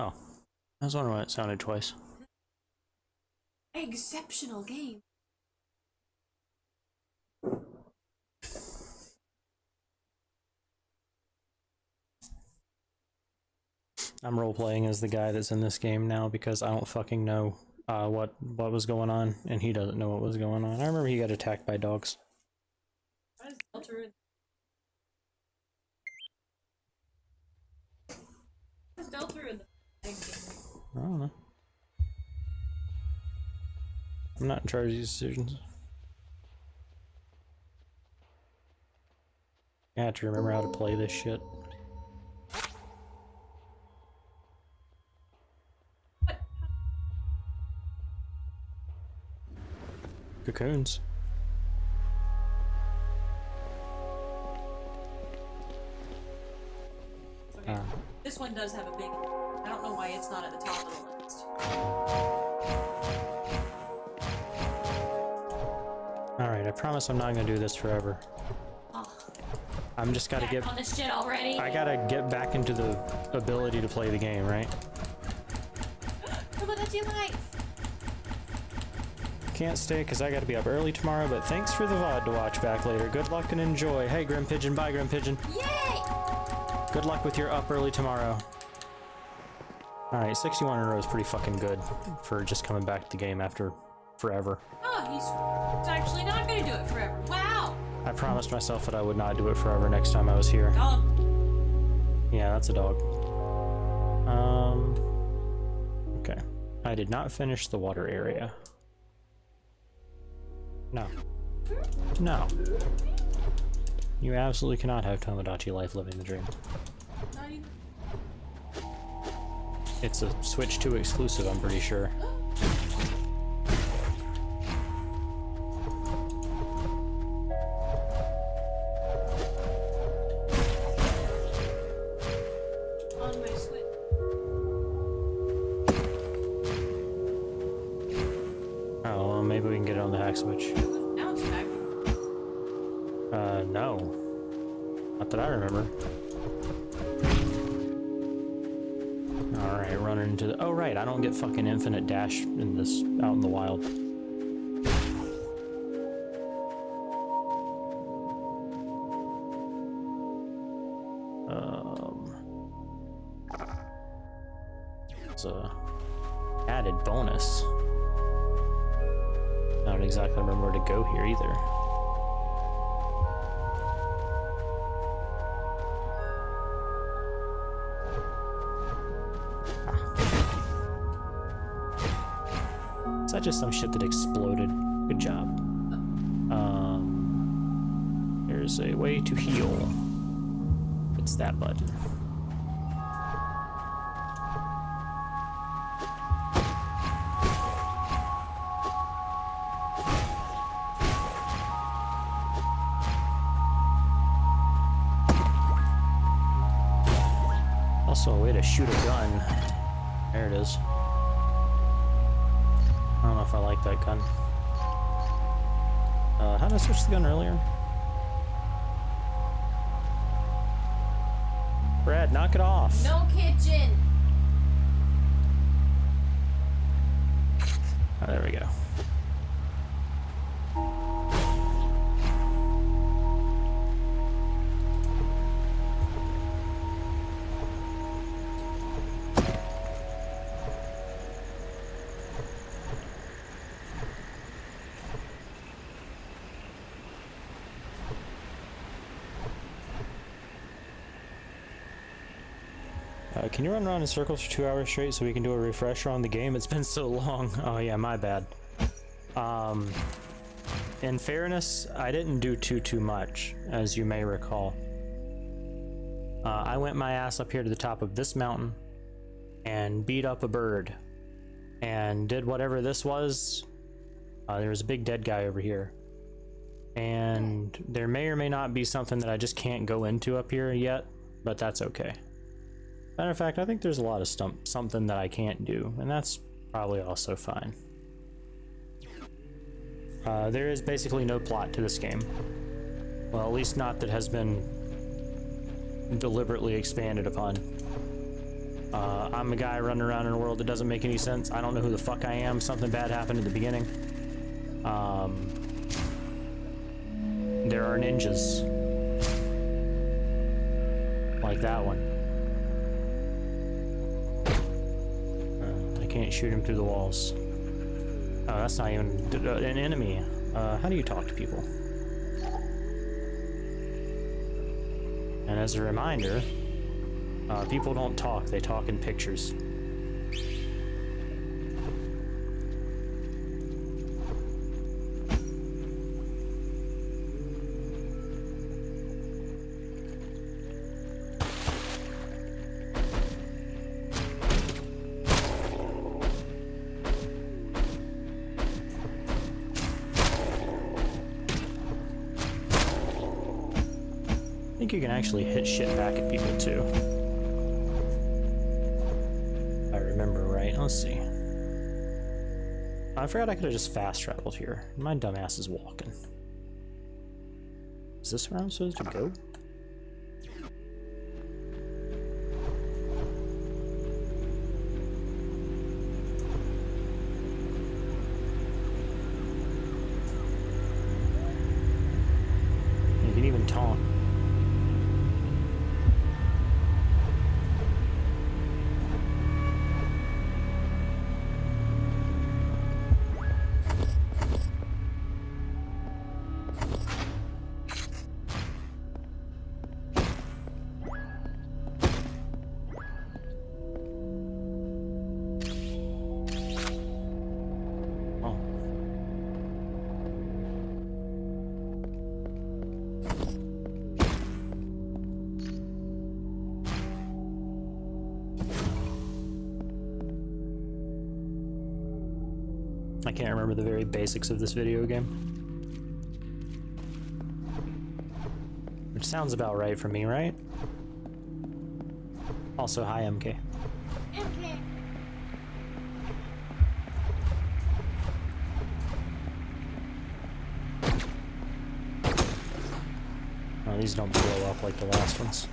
Oh, I was wondering why it sounded twice. Exceptional game. I'm role-playing as the guy that's in this game now because I don't fucking know what was going on, and he doesn't know what was going on. I remember he got attacked by dogs. Why is Delta in? Why is Delta in the game? I don't know. I'm not in charge of these decisions. I have to remember how to play this shit. Cocoons. Okay. This one does have a big. I don't know why it's not at the top of the list. Alright, I promise I'm not gonna do this forever. Oh, I'm just gotta get on this shit already. I gotta get back into the ability to play the game, right? Come on, that's your life. Can't stay because I gotta be up early tomorrow, but thanks for the VOD to watch back later. Good luck and enjoy. Hey, Grim Pigeon. Bye, Grim Pigeon. Yay! Good luck with your up early tomorrow. Alright, 61 in a row is pretty fucking good for just coming back to the game after forever. Oh, he's actually not gonna do it forever. Wow! I promised myself that I would not do it forever next time I was here. Dog. Yeah, that's a dog. Okay. I did not finish the water area. No. No. You absolutely cannot have Tomodachi Life living the dream. Not even. It's a Switch 2 exclusive, I'm pretty sure. On my Switch. Oh, well, maybe we can get it on the hack Switch. Now it's back. No. Not that I remember. Alright, running into the— oh right, I don't get fucking infinite dash in this out in the wild. It's a added bonus. I don't exactly remember where to go here either. Is that just some shit that exploded? Good job. There's a way to heal. It's that button. Also a way to shoot a gun. There it is. I don't know if I like that gun. How did I switch the gun earlier? Brad, knock it off. No kitchen. Oh, there we go. Can you run around in circles for 2 hours straight so we can do a refresher on the game? It's been so long. Oh yeah, my bad. In fairness, I didn't do too much, as you may recall. I went my ass up here to the top of this mountain and beat up a bird and did whatever this was. There was a big dead guy over here. And there may or may not be something that I just can't go into up here yet, but that's okay. Matter of fact, I think there's a lot of something that I can't do, and that's probably also fine. There is basically no plot to this game. Well, at least not that has been deliberately expanded upon. I'm a guy running around in a world that doesn't make any sense. I don't know who the fuck I am. Something bad happened at the beginning. There are ninjas. Like that one. I can't shoot him through the walls. Oh, that's not even an enemy. How do you talk to people? And as a reminder, people don't talk, they talk in pictures. I think you can actually hit shit back at people too. If I remember right. Let's see. I forgot I could have just fast traveled here. My dumbass is walking. Is this where I'm supposed to go? You can even taunt. I can't remember the very basics of this video game. Which sounds about right for me, right? Also, hi MK. Oh, these don't blow up like the last ones.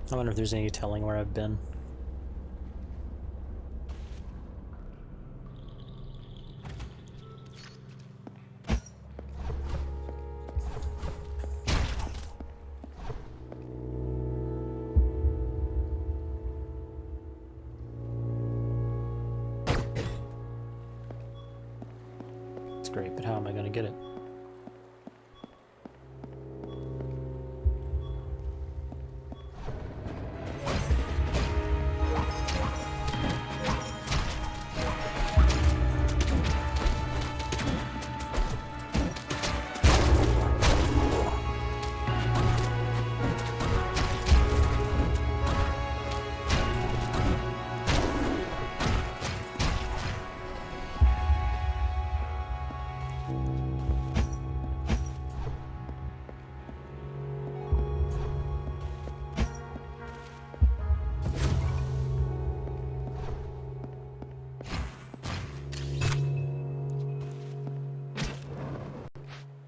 I wonder if there's any telling where I've been. It's great, but how am I going to get it?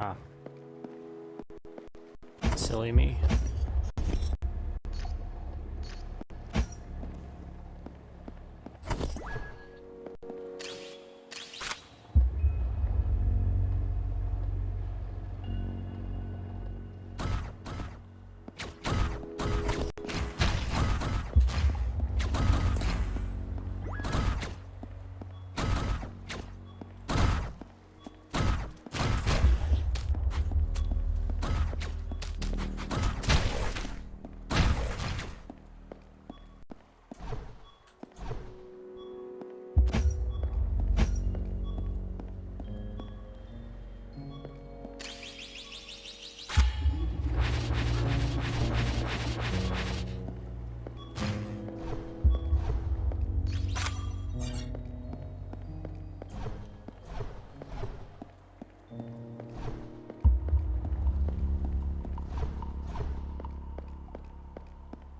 Ah. Silly me.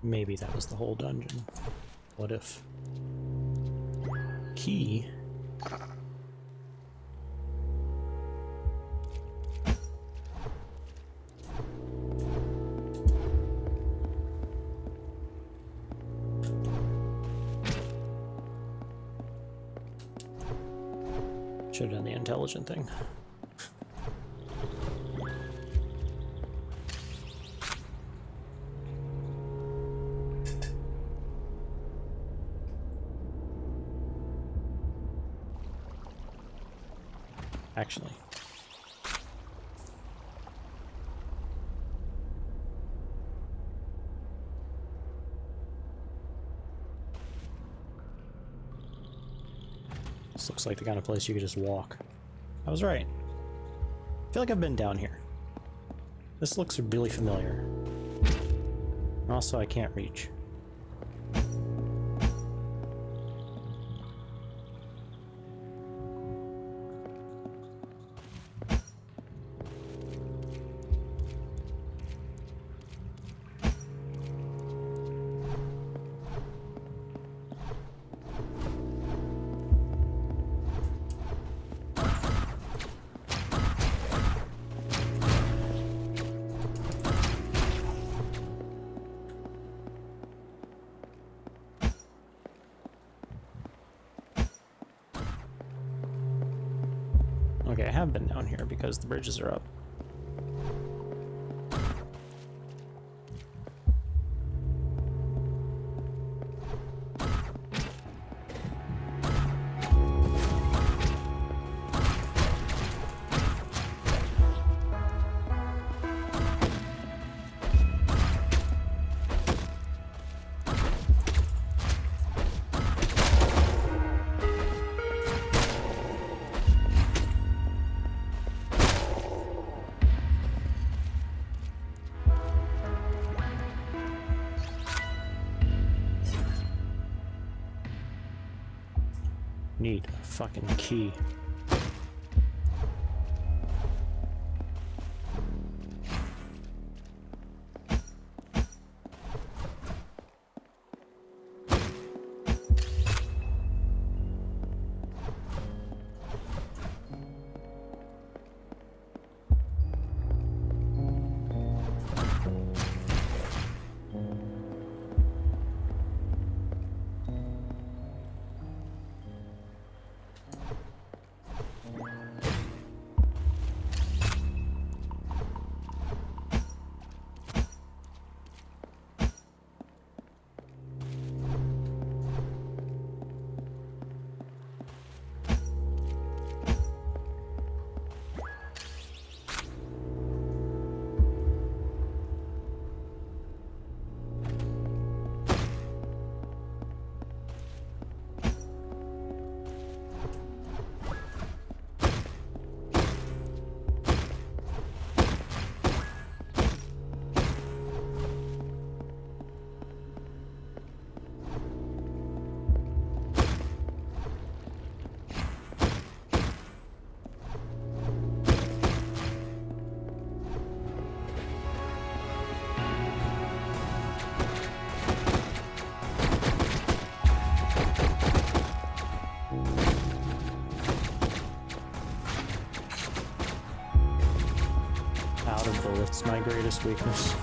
maybe that was the whole dungeon. What if? Key? Should have done the intelligent thing. Actually. This looks like the kind of place you could just walk. I was right. I feel like I've been down here. This looks really familiar. Also, I can't reach. Okay, I have been down here because the bridges are up. Need a fucking key. Bullets, my greatest weakness.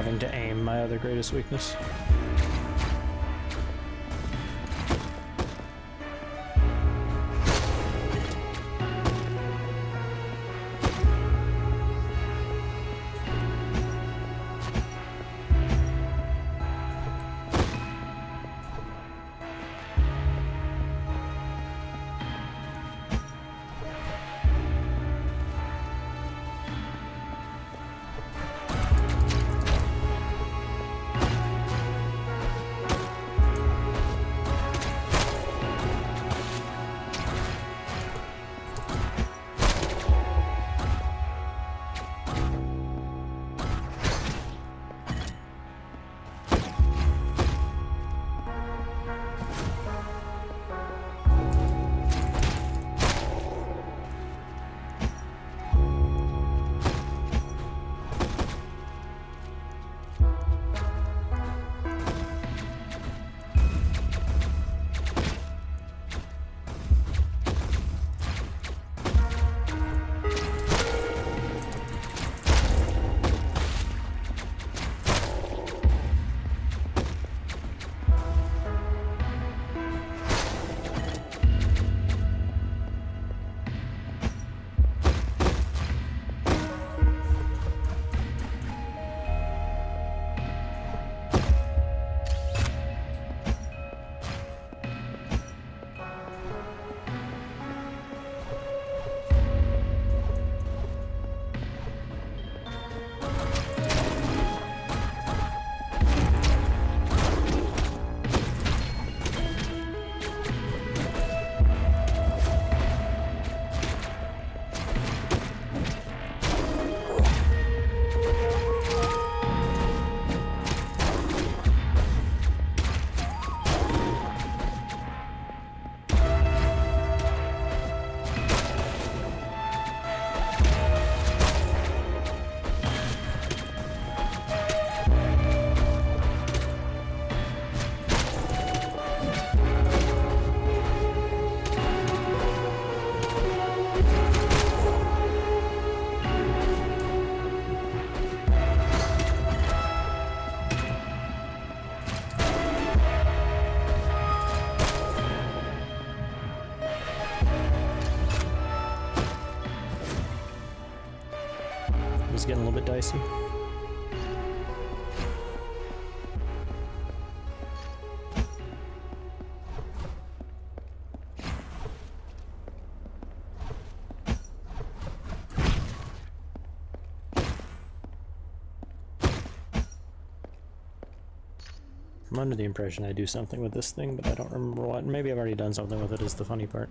having to aim, my other greatest weakness. It's getting a little bit dicey. I'm under the impression I do something with this thing, but I don't remember what. Maybe I've already done something with it, is the funny part.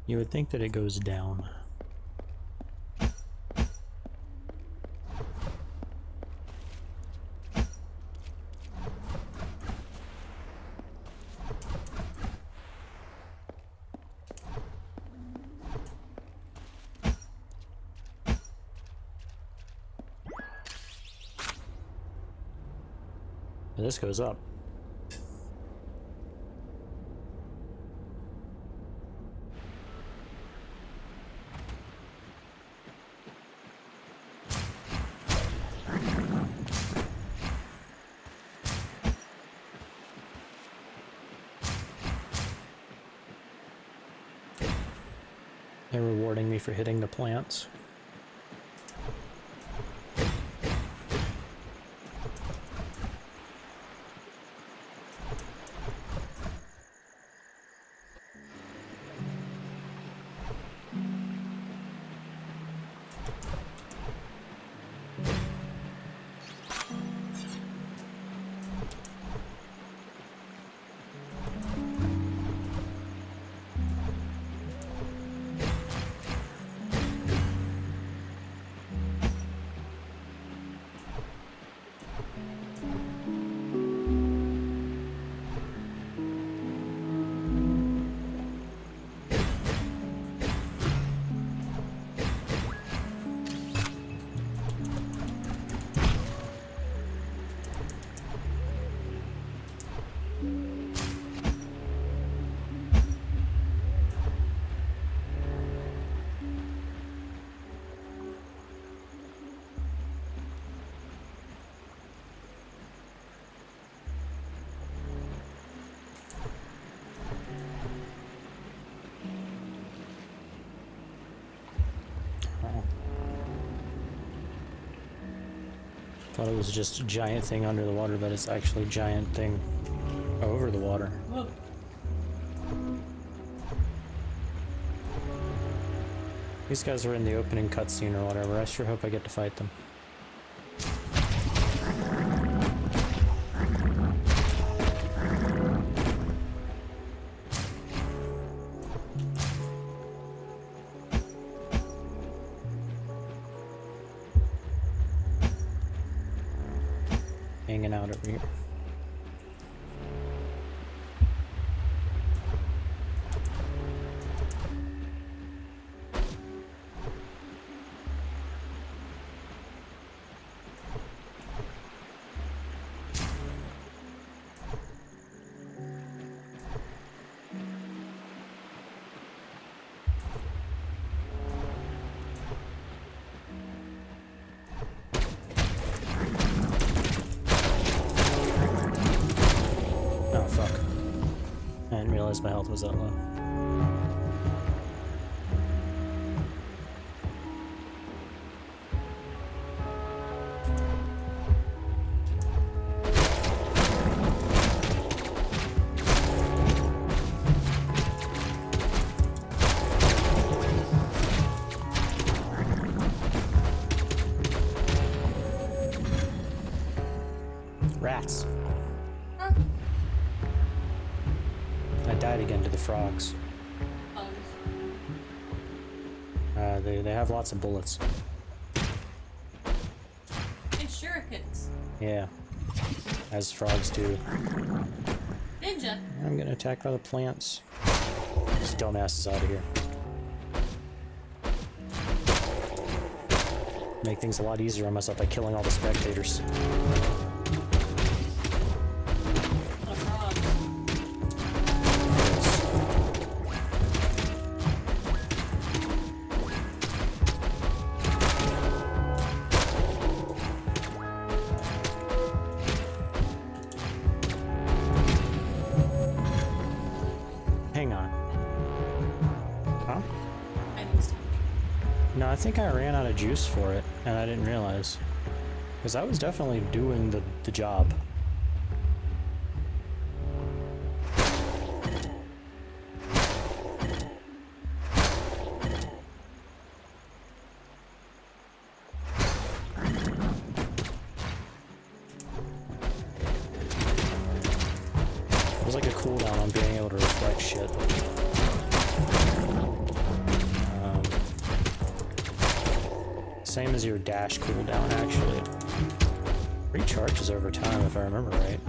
You would think that it goes down. This goes up. They're rewarding me for hitting the plants. Thought it was just a giant thing under the water, but it's actually a giant thing over the water. Whoa. These guys are in the opening cutscene or whatever. I sure hope I get to fight them. Hanging out over here. My health was that low. Rats. Died again to the frogs. They have lots of bullets. And shurikens. Yeah, as frogs do. Ninja. I'm getting attacked by the plants. This dumbass is out of here. Make things a lot easier on myself by killing all the spectators. No, I think I ran out of juice for it, and I didn't realize. Because I was definitely doing the job. There's like a cooldown on being able to reflect shit. Same as your dash cooldown, actually. Recharges over time, if I remember right.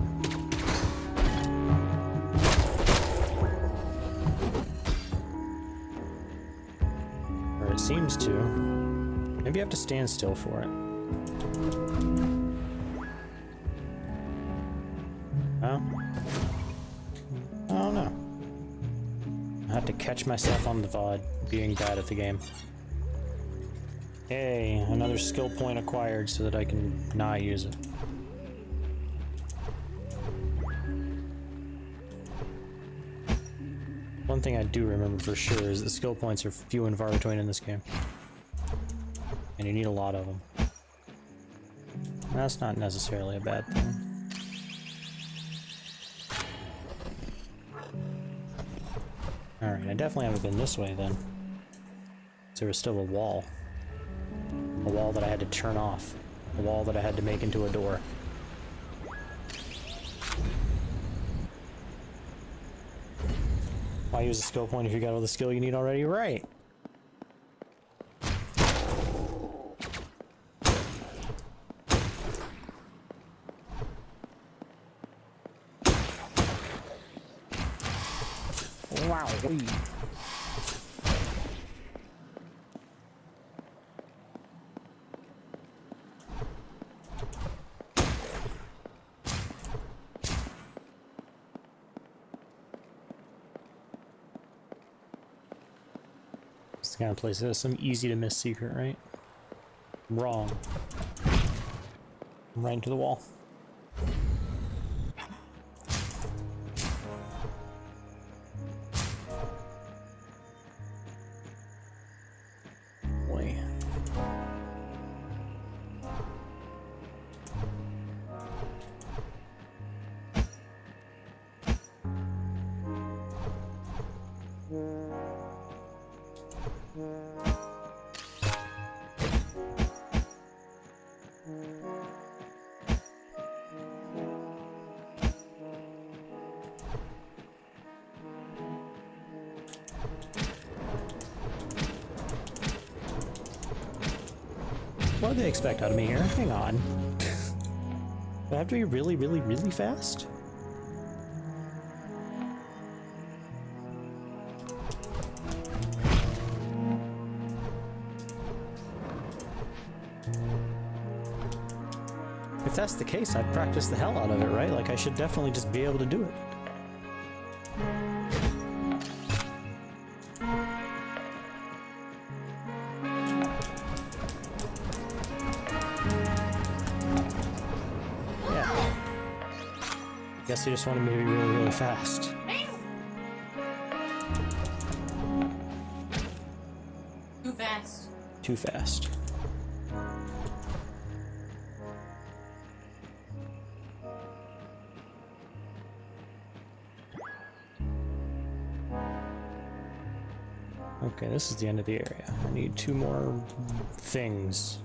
Or it seems to. Maybe you have to stand still for it. No? I don't know. I have to catch myself on the VOD being bad at the game. Hey, another skill point acquired so that I can not use it. One thing I do remember for sure is that skill points are few and far between in this game. And you need a lot of them. That's not necessarily a bad thing. Alright, I definitely haven't been this way then. There was still a wall. A wall that I had to turn off. A wall that I had to make into a door. Why use a skill point if you got all the skill you need already? Right! Wow! It's the kind of place that has some easy to miss secret, right? Wrong. I'm right into the wall. Boy. What do they expect out of me here? Hang on. Do I have to be really, really, really fast? If that's the case, I've practiced the hell out of it, right? Like, I should definitely just be able to do it. Yeah. Guess he just wanted me to be really, really fast. Too fast. Too fast. Okay, this is the end of the area. I need 2 more things.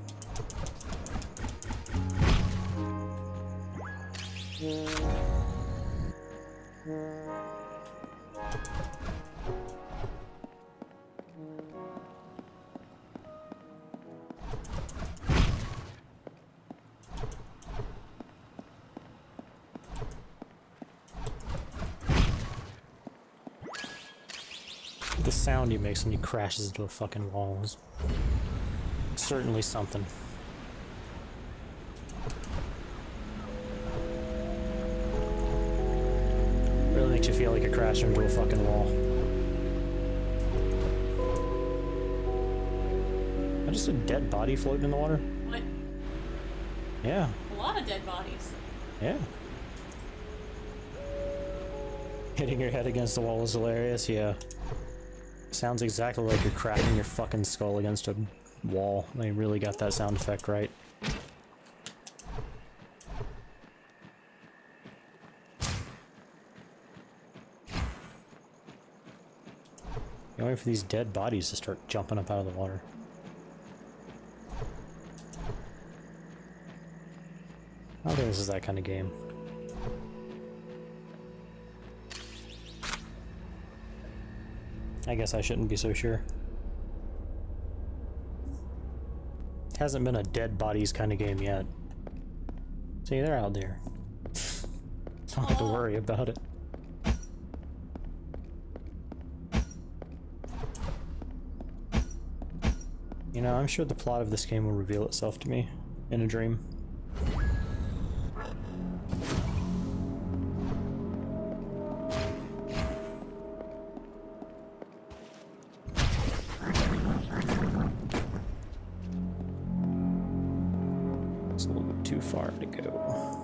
The sound he makes when he crashes into a fucking wall is certainly something. Really makes you feel like you're crashing into a fucking wall. Is that just a dead body floating in the water? What? Yeah. A lot of dead bodies. Yeah. Hitting your head against the wall is hilarious, yeah. Sounds exactly like you're cracking your fucking skull against a wall. They really got that sound effect right. I'm waiting for these dead bodies to start jumping up out of the water. I don't think this is that kind of game. I guess I shouldn't be so sure. Hasn't been a dead bodies kind of game yet. See, they're out there. Don't have to worry about it. You know, I'm sure the plot of this game will reveal itself to me in a dream. It's a little bit too far to go.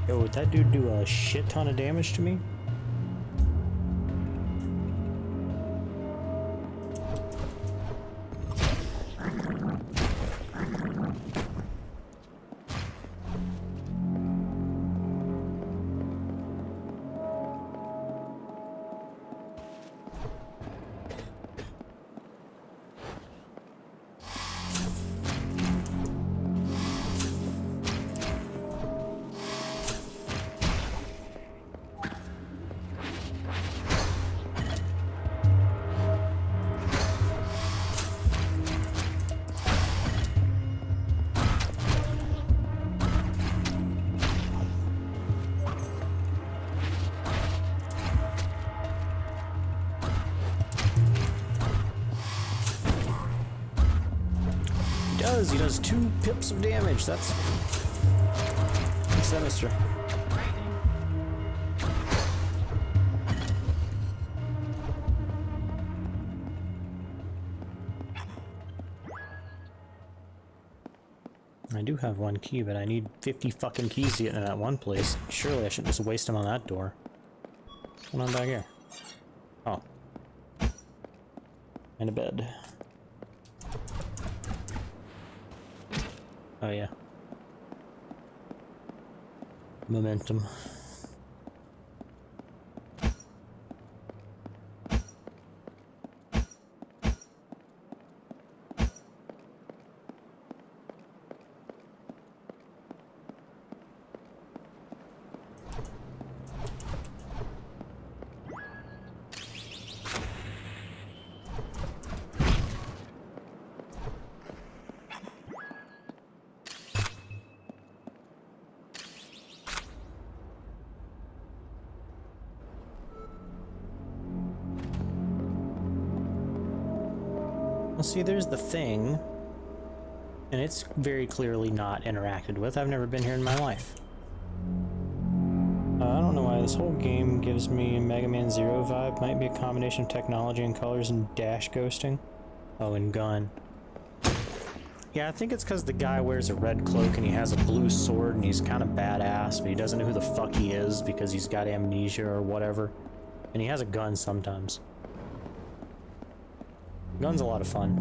Yo, would that dude do a shit ton of damage to me? He does 2 pips of damage. That's sinister. I do have 1 key, but I need 50 fucking keys to get into that one place. Surely I shouldn't just waste them on that door. What's going on back here? Oh. And a bed. Oh yeah. Momentum. Well, see, there's the thing, and it's very clearly not interacted with. I've never been here in my life. I don't know why this whole game gives me a Mega Man Zero vibe. Might be a combination of technology and colors and dash ghosting. Oh, and gun. Yeah, I think it's because the guy wears a red cloak and he has a blue sword and he's kind of badass, but he doesn't know who the fuck he is because he's got amnesia or whatever. And he has a gun sometimes. Gun's a lot of fun.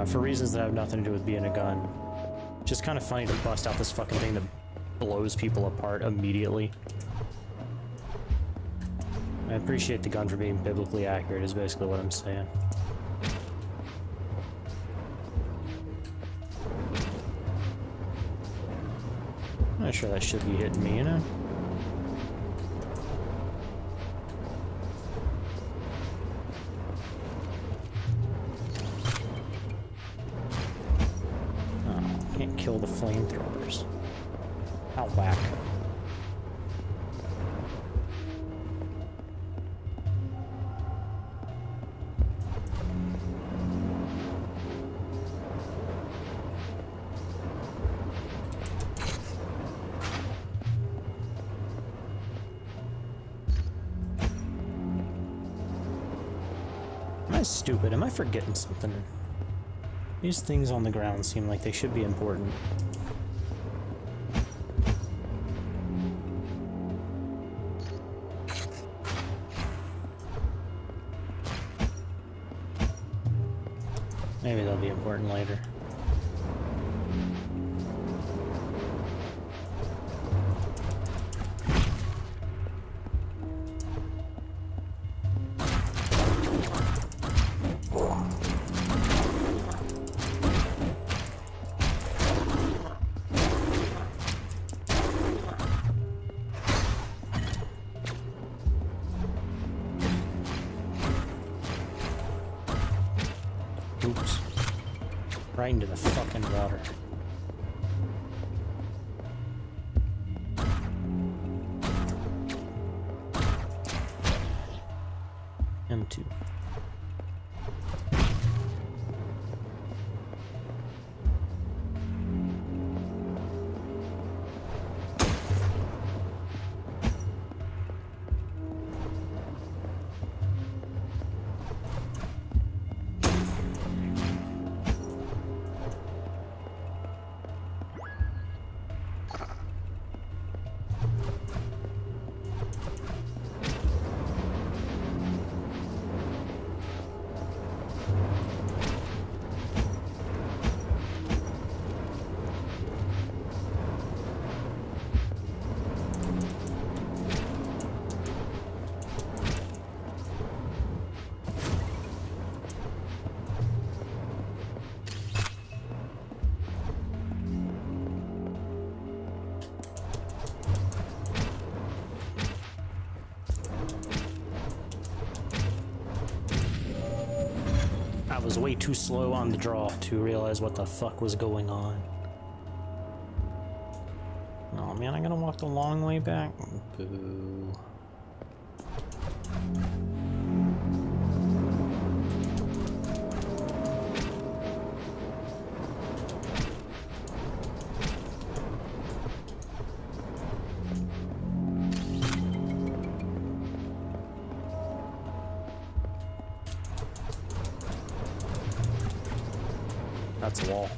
For reasons that have nothing to do with being a gun. Just kind of funny to bust out this fucking thing that blows people apart immediately. I appreciate the gun for being biblically accurate is basically what I'm saying. I'm not sure that should be hitting me, you know? Can't kill the flamethrowers. How whack. Am I stupid? Am I forgetting something? These things on the ground seem like they should be important. Maybe they'll be important later. Oops. Right into the fucking water. M2. I was way too slow on the draw to realize what the fuck was going on. Oh man, I gotta walk the long way back? Boo. That's a wall.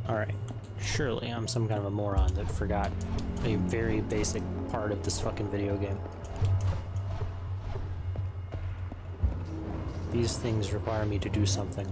Alright. Surely I'm some kind of a moron that forgot a very basic part of this fucking video game. These things require me to do something.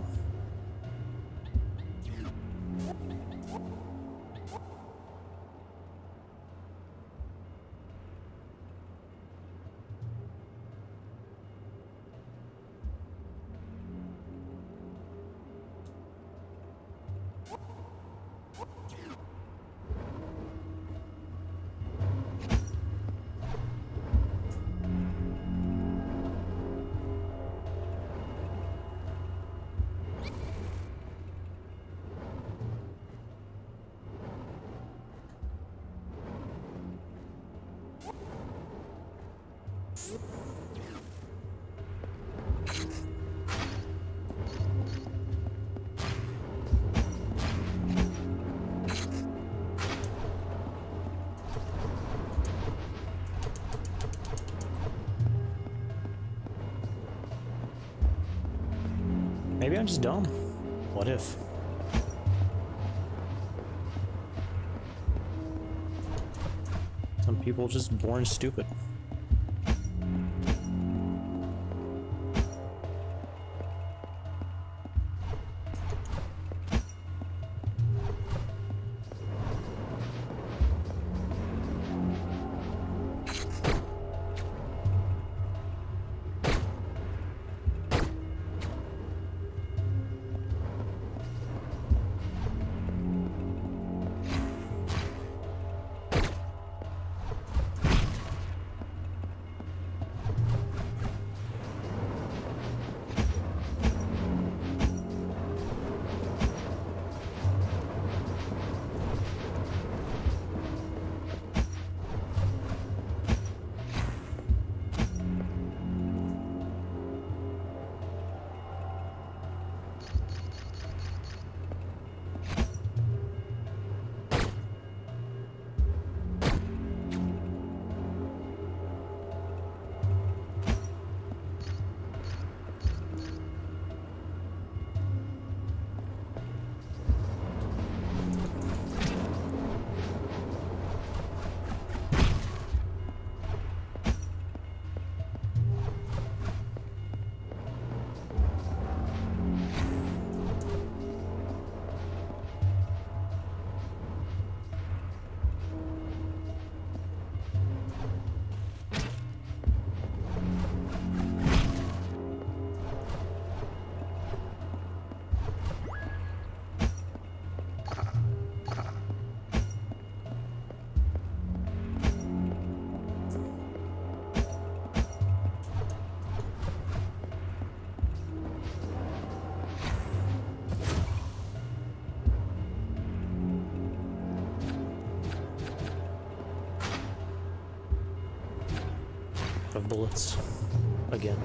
Maybe I'm just dumb. What if? Some people just born stupid. Of bullets again.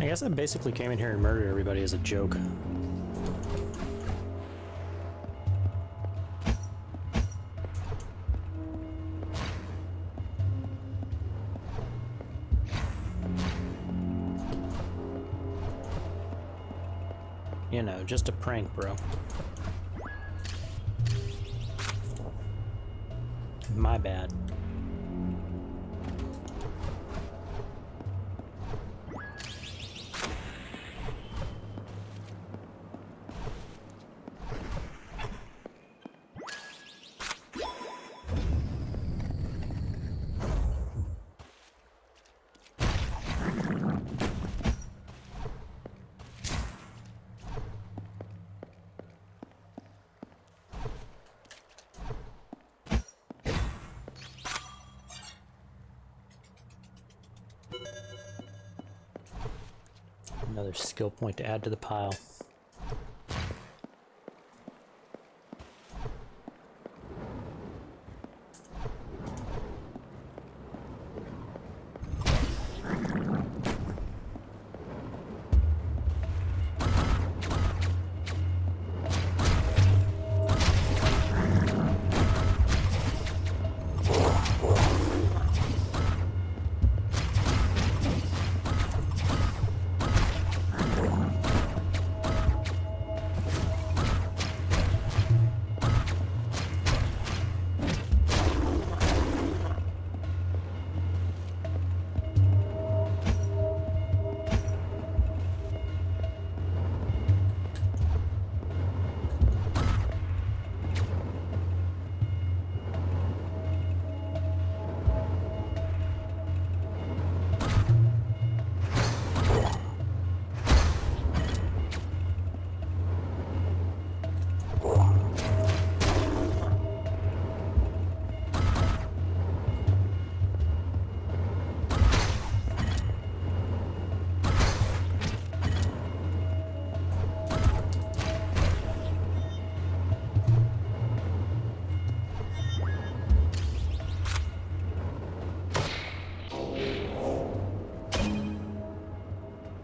I guess I basically came in here and murdered everybody as a joke. You know, just a prank, bro. My bad. Another skill point to add to the pile.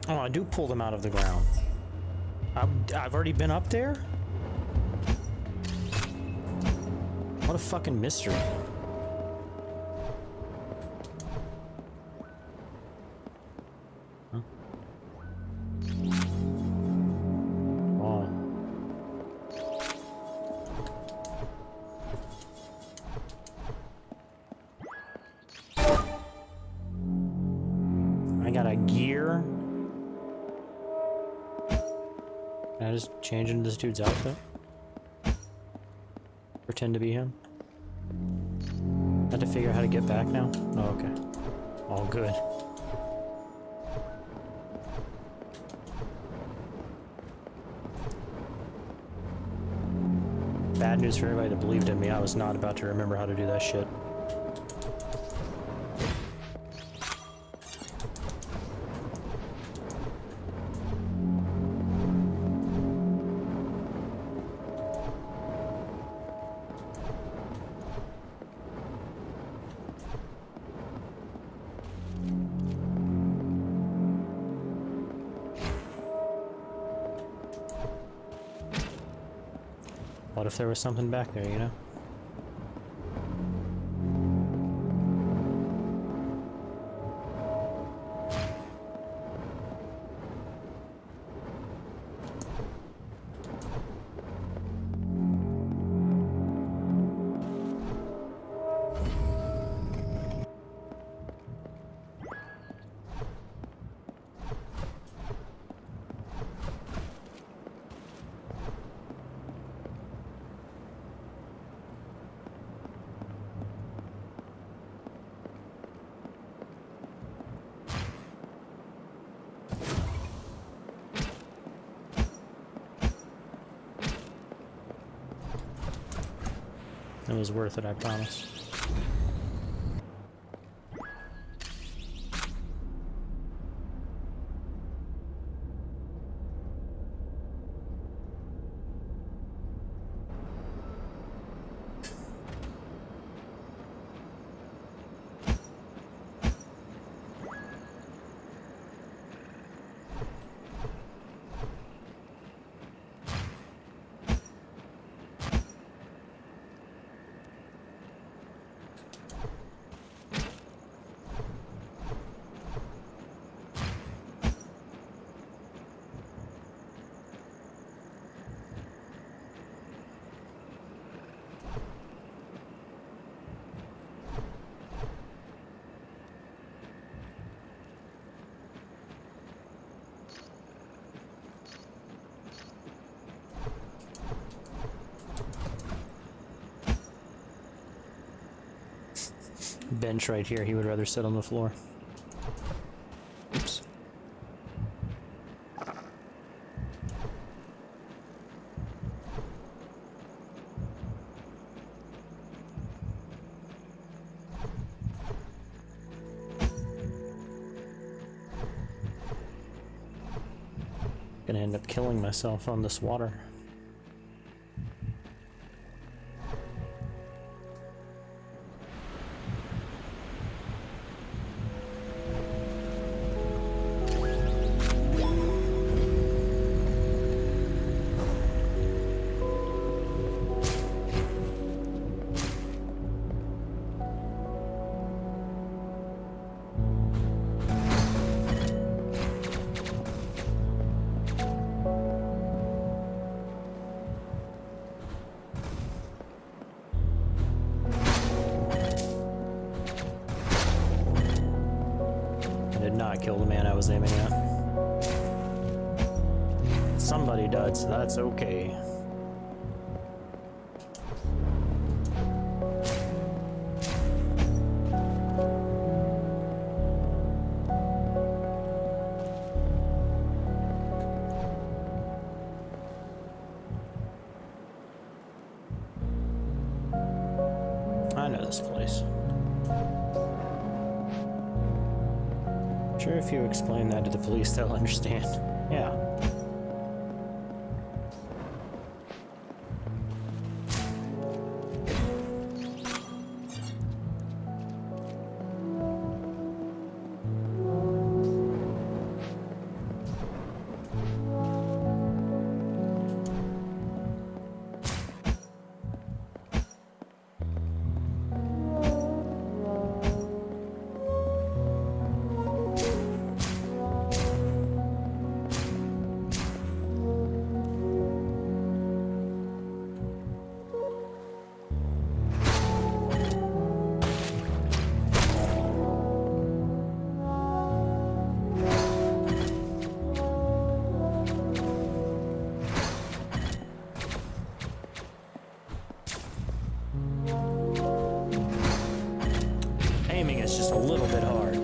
Oh, I do pull them out of the ground. I've already been up there? What a fucking mystery. Huh? Oh. I got a gear. Can I just change into this dude's outfit? Pretend to be him? I have to figure out how to get back now? Oh, okay. All good. Bad news for everybody that believed in me. I was not about to remember how to do that shit. What if there was something back there, you know? It was worth it, I promise. Bench right here, he would rather sit on the floor. Oops. Gonna end up killing myself on this water. Not kill the man I was aiming at. Somebody died, so that's okay. I know this place. Sure, if you explain that to the police, they'll understand. Yeah. Aiming is just a little bit hard.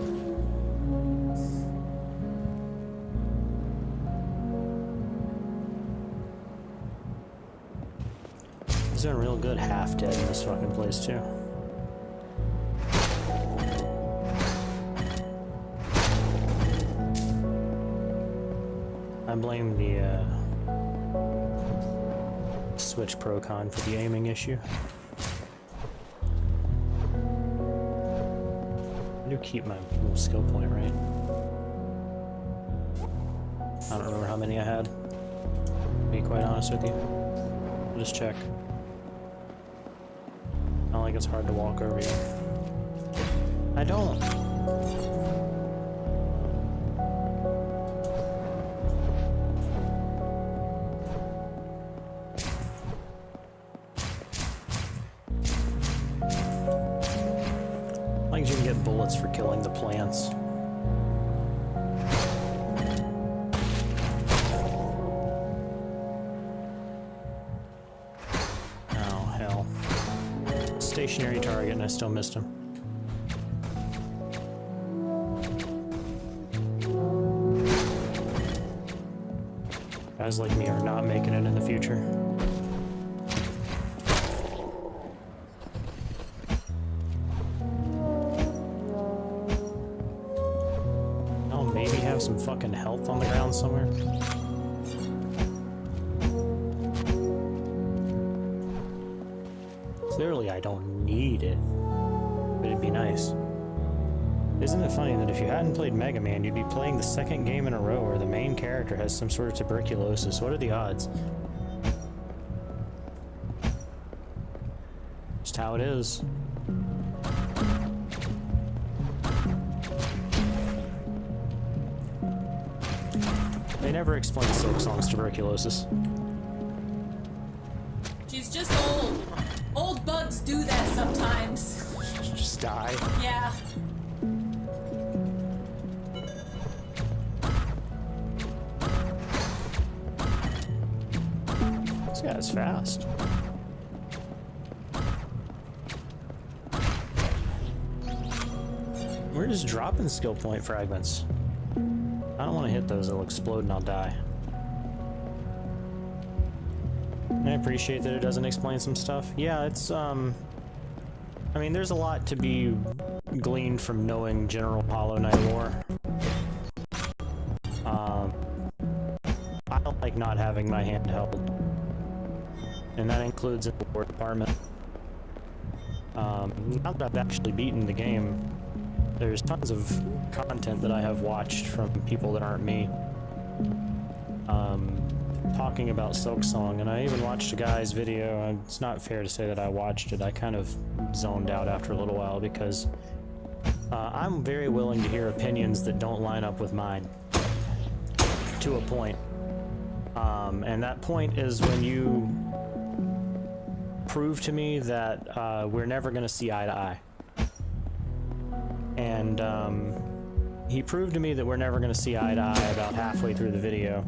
He's doing real good half dead in this fucking place too. I blame the Switch Pro-Con for the aiming issue. I do keep my little skill point, right? I don't remember how many I had, to be quite honest with you. I'll just check. Not like it's hard to walk over here. I don't. Like you can get bullets for killing the plants. Oh, hell. Stationary target and I still missed him. Guys like me are not making it in the future. Some fucking health on the ground somewhere. Clearly I don't need it, but it'd be nice. Isn't it funny that if you hadn't played Mega Man, you'd be playing the second game in a row where the main character has some sort of tuberculosis? What are the odds? Just how it is. They never explain Silk Song's tuberculosis. She's just old. Old bugs do that sometimes. Just die. Yeah. This guy's fast. We're just dropping skill point fragments. I don't want to hit those, they'll explode and I'll die. I appreciate that it doesn't explain some stuff. Yeah, it's, I mean, there's a lot to be gleaned from knowing general Hollow Knight lore. felt like not having my handheld. And that includes in the war department. Now that I've actually beaten the game, there's tons of content that I have watched from people that aren't me. Talking about Silksong, and I even watched a guy's video. It's not fair to say that I watched it. I kind of zoned out after a little while because I'm very willing to hear opinions that don't line up with mine, to a point. And that point is when you prove to me that we're never going to see eye to eye. And he proved to me that we're never going to see eye to eye about halfway through the video,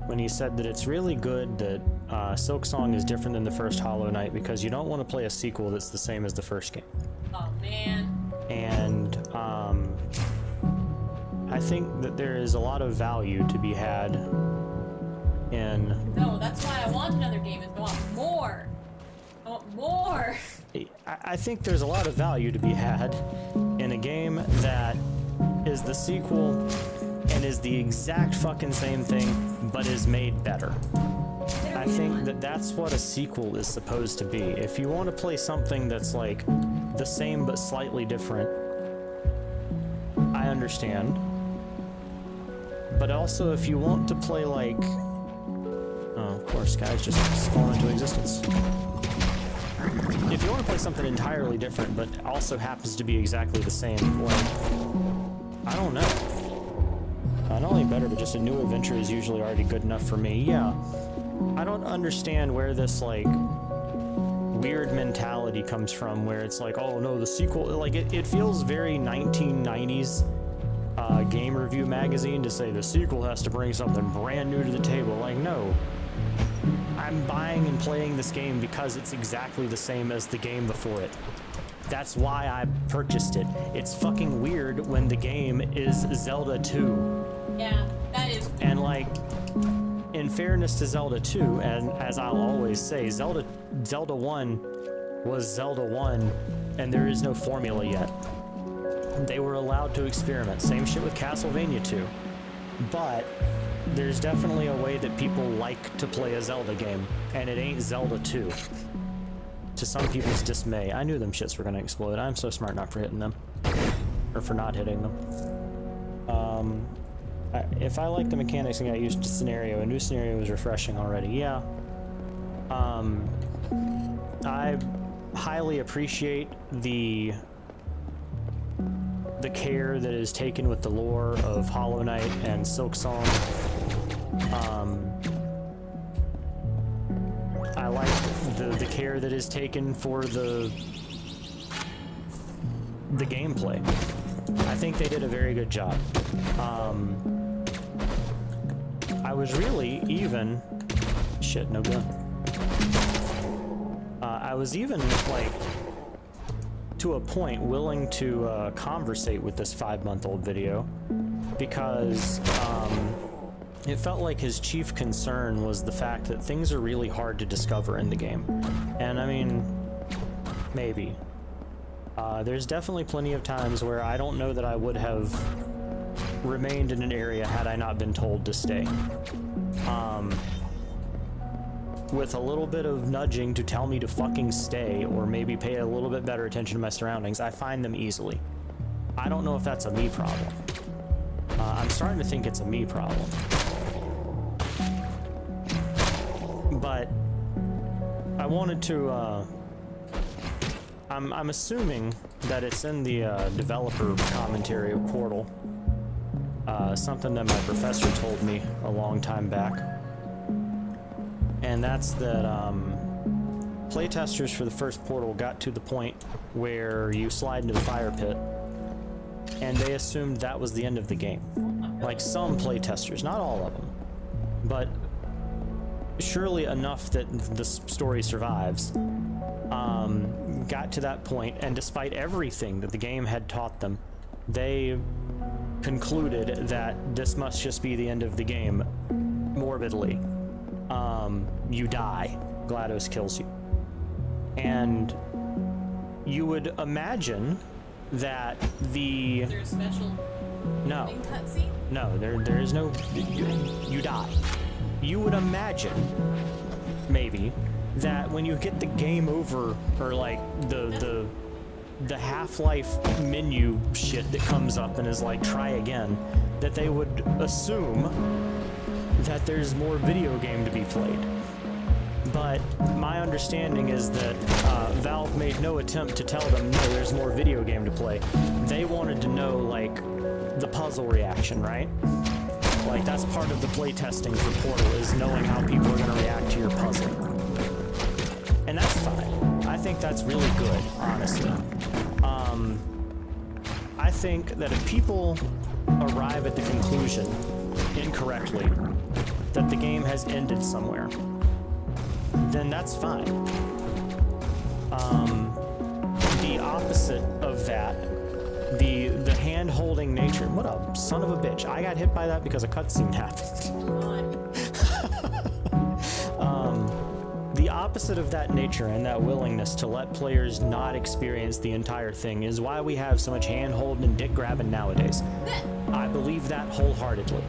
when he said that it's really good that Silksong is different than the first Hollow Knight because you don't want to play a sequel that's the same as the first game. Oh man. And I think that there is a lot of value to be had in... No, that's why I want another game, is I want more. I want more. I think there's a lot of value to be had in a game that is the sequel and is the exact fucking same thing, but is made better. I think that that's what a sequel is supposed to be. If you want to play something that's like the same but slightly different, I understand. But also, if you want to play like... Oh, of course, guys just fall into existence. If you want to play something entirely different, but also happens to be exactly the same, like... I don't know. Not only better, but just a new adventure is usually already good enough for me. Yeah. I don't understand where this, like, weird mentality comes from, where it's like, oh no, the sequel... Like, it feels very 1990s game review magazine to say the sequel has to bring something brand new to the table. Like, no. I'm buying and playing this game because it's exactly the same as the game before it. That's why I purchased it. It's fucking weird when the game is Zelda 2. Yeah, that is. And like, in fairness to Zelda 2, and as I'll always say, Zelda 1 was Zelda 1, and there is no formula yet. They were allowed to experiment. Same shit with Castlevania 2. But there's definitely a way that people like to play a Zelda game, and it ain't Zelda 2. To some people's dismay. I knew them shits were gonna explode. I'm so smart not for hitting them. Or for not hitting them. If I like the mechanics and got used to scenario, a new scenario was refreshing already. Yeah. I highly appreciate the care that is taken with the lore of Hollow Knight and Silksong. I like the care that is taken for the gameplay. I think they did a very good job. I was really even... Shit, no gun. I was even, like, to a point, willing to conversate with this 5-month-old video, because it felt like his chief concern was the fact that things are really hard to discover in the game. And I mean, maybe. There's definitely plenty of times where I don't know that I would have remained in an area had I not been told to stay. With a little bit of nudging to tell me to fucking stay, or maybe pay a little bit better attention to my surroundings, I find them easily. I don't know if that's a me problem. I'm starting to think it's a me problem. But I wanted to, I'm assuming that it's in the developer commentary of Portal. Something that my professor told me a long time back. And that's that playtesters for the first Portal got to the point where you slide into the fire pit, and they assumed that was the end of the game. Like, some playtesters, not all of them, but surely enough that the story survives, got to that point, and despite everything that the game had taught them, they concluded that this must just be the end of the game, morbidly. You die. GLaDOS kills you. And you would imagine that the... Is there a special no cutscene? no there is no... you die. you would imagine, maybe, that when you get the game over, or like the Half-Life menu shit that comes up and is like, try again, that they would assume that there's more video game to be played. But my understanding is that Valve made no attempt to tell them, no, there's more video game to play. They wanted to know, like, the puzzle reaction, right? Like, that's part of the playtesting for Portal, is knowing how people are going to react to your puzzle. And that's fine. I think that's really good, honestly. I think that if people arrive at the conclusion, incorrectly, that the game has ended somewhere, then that's fine. The opposite of that, the hand-holding nature. What a son of a bitch. I got hit by that because a cutscene happened. The opposite of that nature and that willingness to let players not experience the entire thing is why we have so much hand-holding and dick-grabbing nowadays. I believe that wholeheartedly.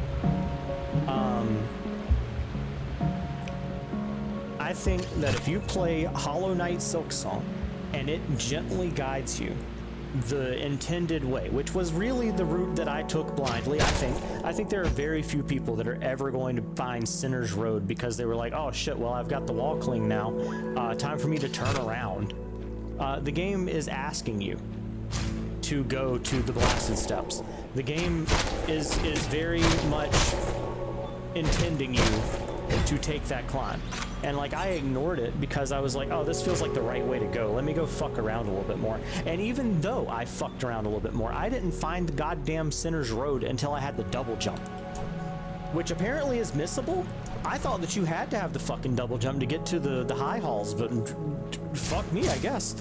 I think that if you play Hollow Knight Silksong and it gently guides you the intended way, which was really the route that I took blindly, I think there are very few people that are ever going to find Sinner's Road because they were like, oh shit, well, I've got the wall cling now, time for me to turn around. The game is asking you to go to the blasted steps. The game is very much intending you to take that climb. And like, I ignored it because I was like, oh, this feels like the right way to go. Let me go fuck around a little bit more. And even though I fucked around a little bit more, I didn't find the goddamn Sinner's Road until I had the double jump, which apparently is missable. I thought that you had to have the fucking double jump to get to the high halls, but fuck me, I guess.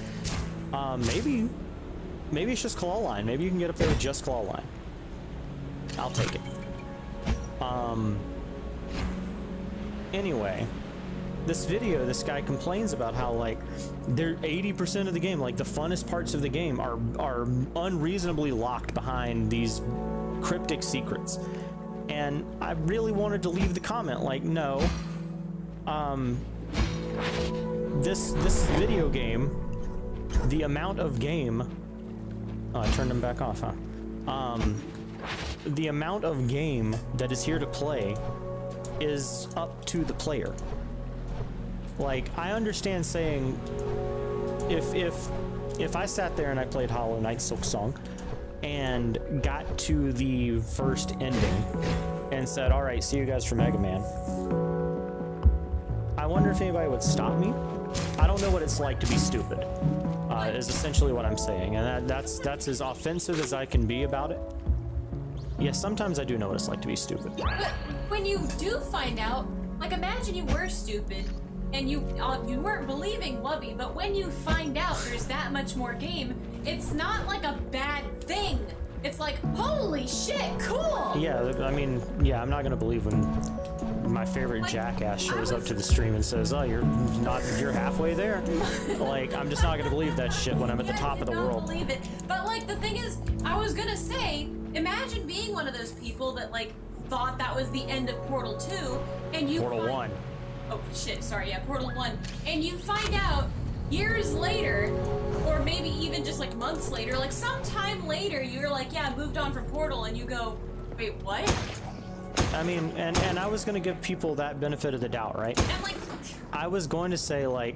Maybe it's just claw line. Maybe you can get up there with just claw line. I'll take it. Anyway, this video, this guy complains about how, like, they're 80% of the game, like the funnest parts of the game are unreasonably locked behind these cryptic secrets. And I really wanted to leave the comment like, no, this video game, the amount of game, oh, I turned them back off, huh? The amount of game that is here to play is up to the player. Like, I understand saying, if I sat there and I played Hollow Knight Silksong and got to the first ending and said, all right, see you guys for Mega Man, I wonder if anybody would stop me. I don't know what it's like to be stupid, is essentially what I'm saying, and that's as offensive as I can be about it. Yes, sometimes I do know what it's like to be stupid. But when you do find out, like, imagine you were stupid and you weren't believing Wubby, but when you find out there's that much more game, it's not like a bad thing. It's like, holy shit, cool. Yeah, I mean, yeah, I'm not gonna believe when my favorite jackass shows up to the stream and says, oh, you're halfway there. Like, I'm just not gonna believe that shit when I'm at the top of the world. I believe it. But like, the thing is, I was gonna say, imagine being one of those people that like thought that was the end of Portal 2 and you Portal 1. Oh shit, sorry, yeah, Portal 1. And you find out years later, or maybe even just like months later, like sometime later, you're like, yeah, I moved on from Portal, and you go, wait, what? I mean, and I was gonna give people that benefit of the doubt, right? And like, I was going to say, like,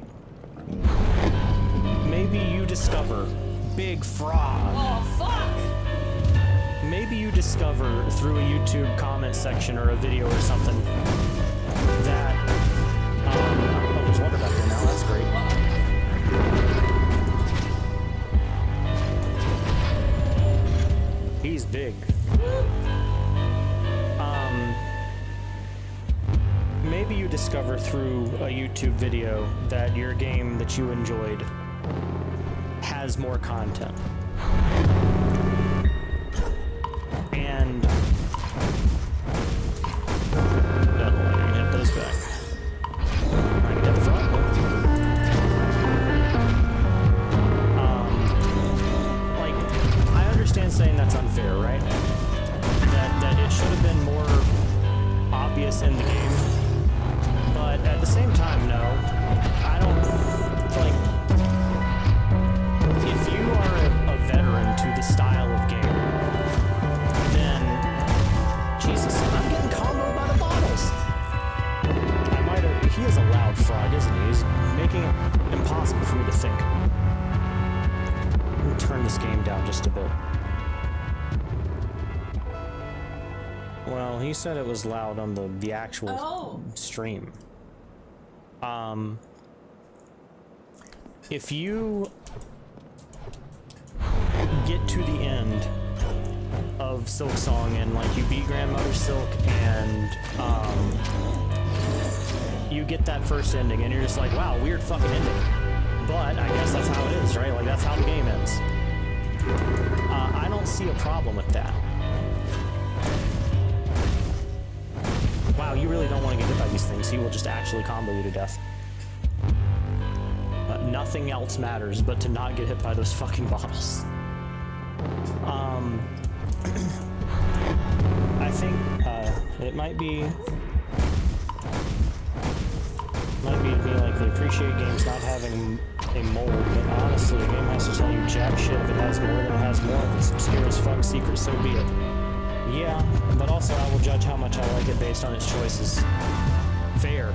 maybe you discover big fraud. oh fuck! Maybe you discover through a YouTube comment section or a video or something that, oh, there's water back there now, that's great. He's big. Maybe you discover through a YouTube video that your game that you enjoyed has more content. And don't let me hit those back. I can hit the front. Like, I understand saying that's unfair, right? That it should have been more obvious in the game the same time, no. I don't, like, if you are a veteran to the style of game, then, Jesus, I'm getting comboed by the bottles. I might have, he is a loud frog, isn't he? He's making it impossible for me to think. Let me turn this game down just a bit. Well, he said it was loud on the actual stream. If you get to the end of Silk Song and like you beat Grandmother Silk and you get that first ending and you're just like, wow, weird fucking ending. But I guess that's how it is, right? Like that's how the game ends. I don't see a problem with that. Wow, you really don't want to get hit by these things. He will just actually combo you to death. Nothing else matters but to not get hit by those fucking bottles. I think it might be to me like they appreciate games not having a mold, but honestly, a game has to tell you jack shit. If it has more, then it has more. If it's obscure as fuck secret, so be it. Yeah, but also I will judge how much I like it based on its choices. Fair.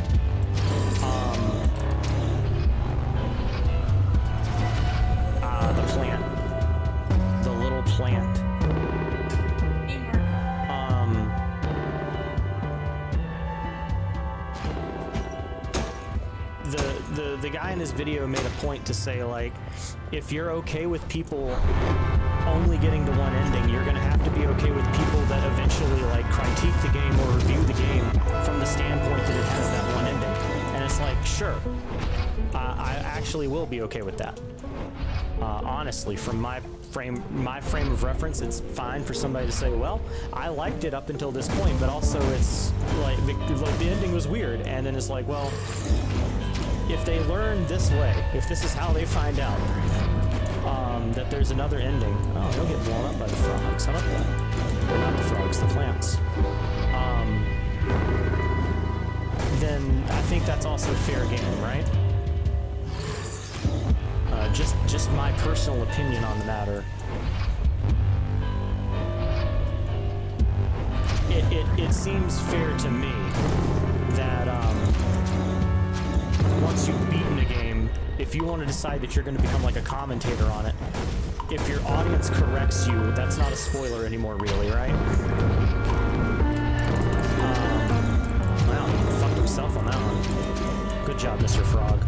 The plant. The little plant. The guy in his video made a point to say, like, if you're okay with people only getting to one ending, you're gonna have to be okay with people that eventually like critique the game or review the game from the standpoint that it has that one ending. And it's like, sure, I actually will be okay with that. Honestly, from my frame of reference, it's fine for somebody to say, well, I liked it up until this point, but also it's like the ending was weird, and then it's like, well, if they learn this way, if this is how they find out that there's another ending, oh, they'll get blown up by the frogs. How about that? Or not the frogs, the plants. Then I think that's also fair game, right? Just my personal opinion on the matter. It seems fair to me that once you've beaten a game, if you want to decide that you're going to become like a commentator on it, if your audience corrects you, that's not a spoiler anymore, really, right? Wow, he fucked himself on that one. Good job, Mr. Frog.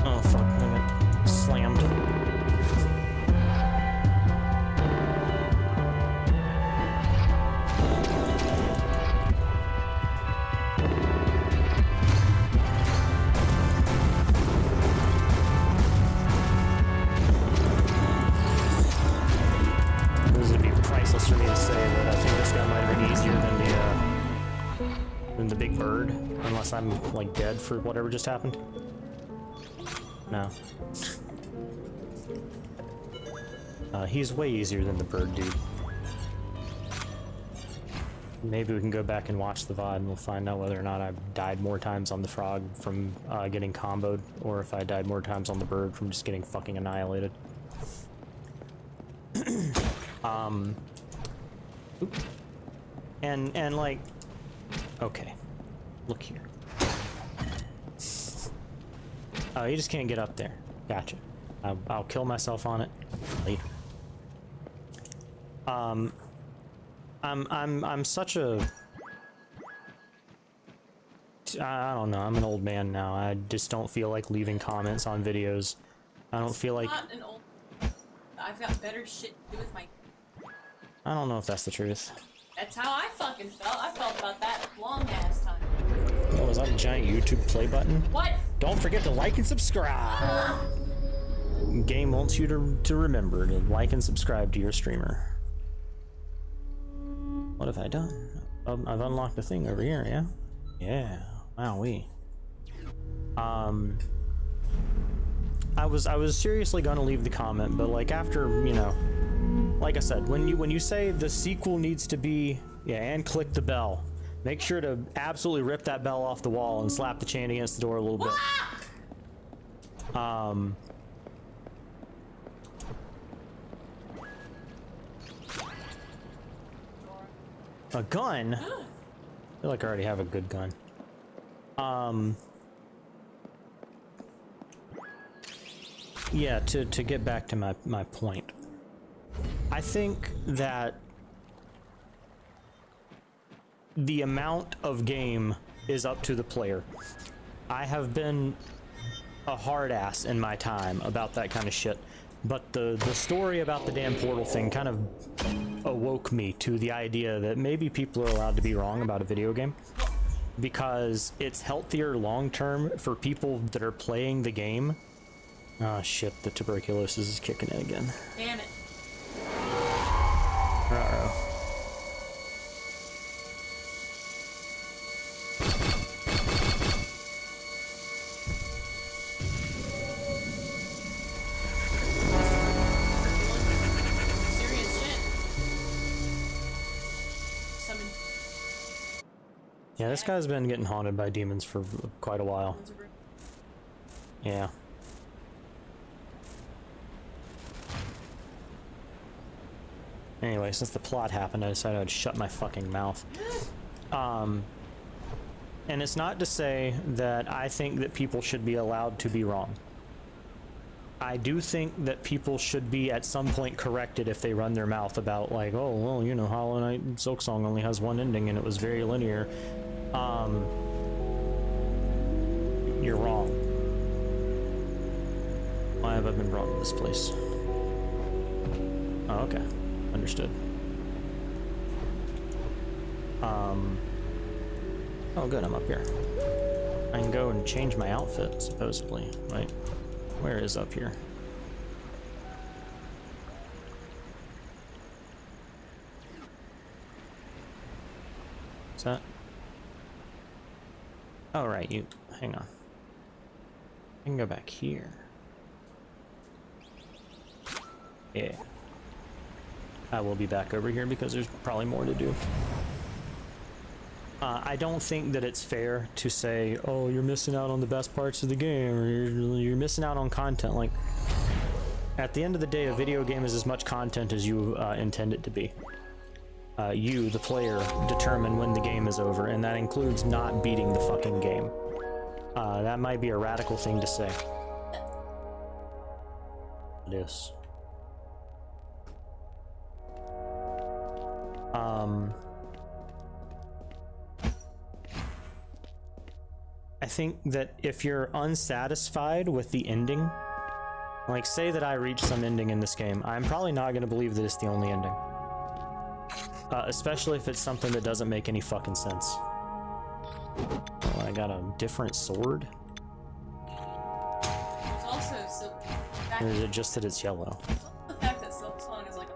Oh, fuck, I got slammed. For me to say that I think this guy might have been easier than the big bird, unless I'm like dead for whatever just happened. No. He's way easier than the bird dude. Maybe we can go back and watch the VOD and we'll find out whether or not I died more times on the frog from getting comboed, or if I died more times on the bird from just getting fucking annihilated. And like, okay, look here. Oh, you just can't get up there. Gotcha. I'll kill myself on it later. I'm such a, I don't know, I'm an old man now. I just don't feel like leaving comments on videos. I don't feel like, I'm not an old, I've got better shit to do with my, I don't know if that's the truth. that's how I fucking felt. I felt about that long ass time. Oh, is that a giant YouTube play button? What? Don't forget to like and subscribe. Game wants you to remember to like and subscribe to your streamer. What have I done? I've unlocked a thing over here, yeah? Yeah, wowee. I was seriously gonna leave the comment, but like after, you know, like I said, when you say the sequel needs to be, yeah, and click the bell, make sure to absolutely rip that bell off the wall and slap the chain against the door a little bit. A gun? I feel like I already have a good gun. Yeah, to get back to my point. I think that the amount of game is up to the player. I have been a hard ass in my time about that kind of shit, but the story about the damn portal thing kind of awoke me to the idea that maybe people are allowed to be wrong about a video game, because it's healthier long term for people that are playing the game. Oh shit, the tuberculosis is kicking in again. Damn it. Uh-oh. Serious shit. Summon. Yeah, this guy's been getting haunted by demons for quite a while. Yeah. Anyway, since the plot happened, I decided I'd shut my fucking mouth. And it's not to say that I think that people should be allowed to be wrong. I do think that people should be at some point corrected if they run their mouth about, like, oh, well, you know, Hollow Knight Silksong only has one ending and it was very linear. You're wrong. Why have I been brought to this place? Oh, okay. Understood. Oh good, I'm up here. I can go and change my outfit, supposedly. Wait, where is up here? What's that? Oh right, you, hang on. I can go back here. Yeah. I will be back over here because there's probably more to do. I don't think that it's fair to say, oh, you're missing out on the best parts of the game, or you're missing out on content. Like, at the end of the day, a video game is as much content as you intend it to be. You, the player, determine when the game is over, and that includes not beating the fucking game. That might be a radical thing to say. It is. I think that if you're unsatisfied with the ending, like say that I reach some ending in this game, I'm probably not going to believe that it's the only ending. Especially if it's something that doesn't make any fucking sense. Oh, I got a different sword? There's also Or is it just that it's yellow? the fact that Silksong is like a...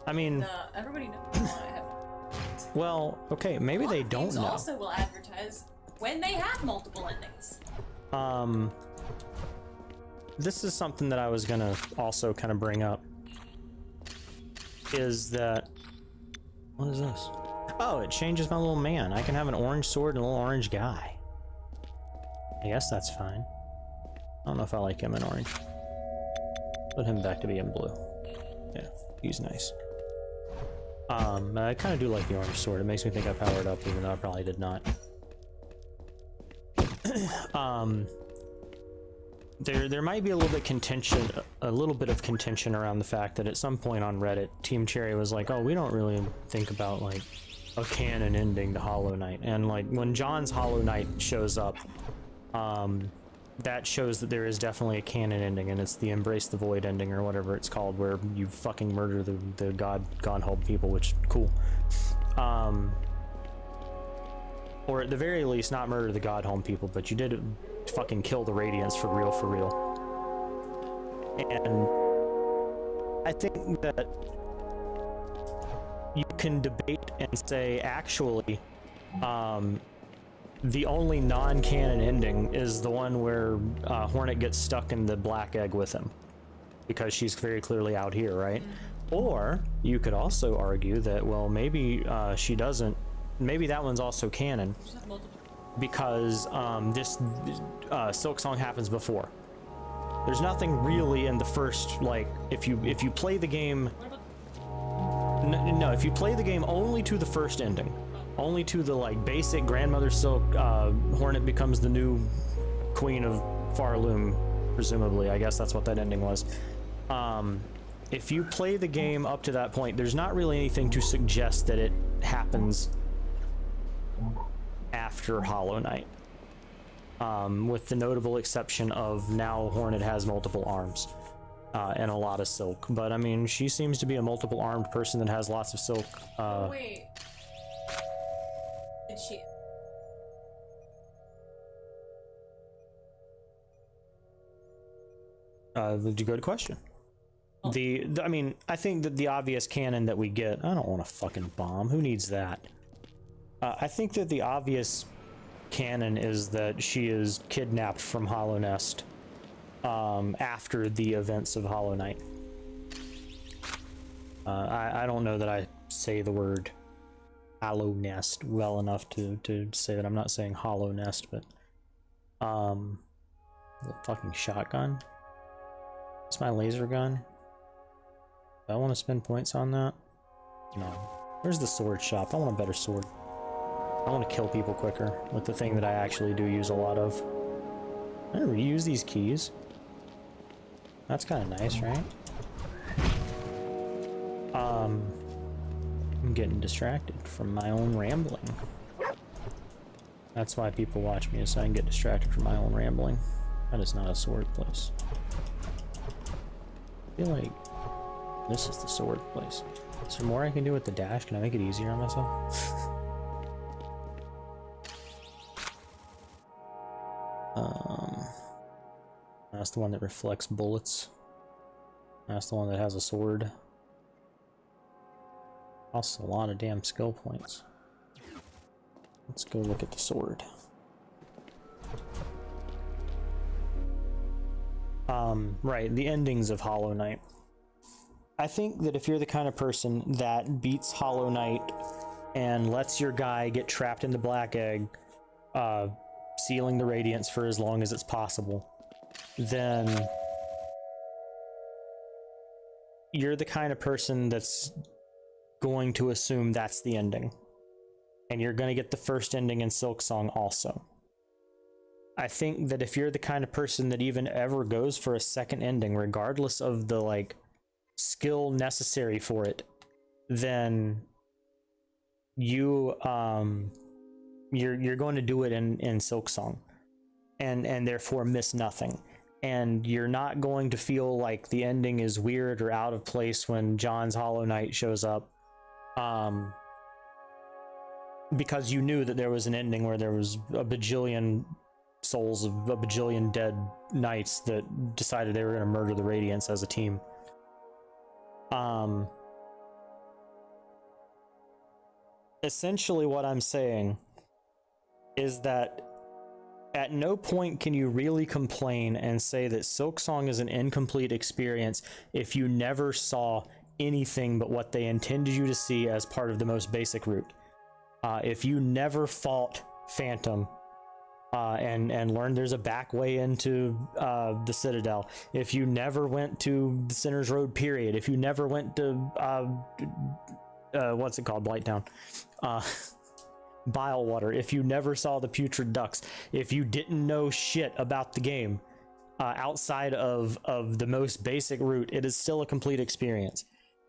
I mean... everybody knows why I have... Well, okay, maybe they don't know. Also will advertise when they have multiple endings. This is something that I was gonna also kind of bring up. Is that... What is this? Oh, it changes my little man. I can have an orange sword and a little orange guy. I guess that's fine. I don't know if I like him in orange. Put him back to being blue. Yeah, he's nice. I kind of do like the orange sword. It makes me think I powered up, even though I probably did not. There might be a little bit of contention around the fact that at some point on Reddit, Team Cherry was like, "Oh, we don't really think about like a canon ending to Hollow Knight," and like when John's Hollow Knight shows up, that shows that there is definitely a canon ending, and it's the Embrace the Void ending or whatever it's called, where you fucking murder the God-held people, which cool. Or at the very least, not murder the God-home people, but you did fucking kill the Radiants for real, for real. And I think that you can debate and say, actually, the only non-canon ending is the one where Hornet gets stuck in the black egg with him, because she's very clearly out here, right? Or you could also argue that, well, maybe she doesn't, maybe that one's also canon, because this Silk Song happens before. There's nothing really in the first, like, if you play the game, no, if you play the game only to the first ending, only to the like basic Grandmother Silk, Hornet becomes the new Queen of Farloom, presumably. I guess that's what that ending was. If you play the game up to that point, there's not really anything to suggest that it happens after Hollow Knight. With the notable exception of now Hornet has multiple arms and a lot of silk. But I mean, she seems to be a multiple armed person that has lots of silk. Wait. Did she? Good question. Oh. I mean, I think that the obvious canon that we get, I don't want a fucking bomb. Who needs that? I think that the obvious canon is that she is kidnapped from Hollow Nest after the events of Hollow Knight. I don't know that I say the word Hollow Nest well enough to say that. I'm not saying Hollow Nest, but the fucking shotgun. It's my laser gun. Do I want to spend points on that? No. Where's the sword shop? I want a better sword. I want to kill people quicker with the thing that I actually do use a lot of. I reuse these keys. That's kind of nice, right? I'm getting distracted from my own rambling. That's why people watch me, so I can get distracted from my own rambling. That is not a sword place. I feel like this is the sword place. Is there more I can do with the dash? Can I make it easier on myself? That's the one that reflects bullets. That's the one that has a sword. Costs a lot of damn skill points. Let's go look at the sword. Right, the endings of Hollow Knight. I think that if you're the kind of person that beats Hollow Knight and lets your guy get trapped in the black egg, sealing the radiance for as long as it's possible, then you're the kind of person that's going to assume that's the ending. And you're going to get the first ending in Silk Song also. I think that if you're the kind of person that even ever goes for a second ending, regardless of the like skill necessary for it, then you're going to do it in Silk Song, and therefore miss nothing. And you're not going to feel like the ending is weird or out of place when John's Hollow Knight shows up, because you knew that there was an ending where there was a bajillion souls of a bajillion dead knights that decided they were going to murder the Radiance as a team. Essentially what I'm saying is that at no point can you really complain and say that Silk Song is an incomplete experience if you never saw anything but what they intended you to see as part of the most basic route. If you never fought Phantom and learned there's a back way into the Citadel, if you never went to the Sinner's Road period, if you never went to what's it called, Blighttown, Bilewater, if you never saw the Putrid Ducks, if you didn't know shit about the game outside of the most basic route, it is still a complete experience.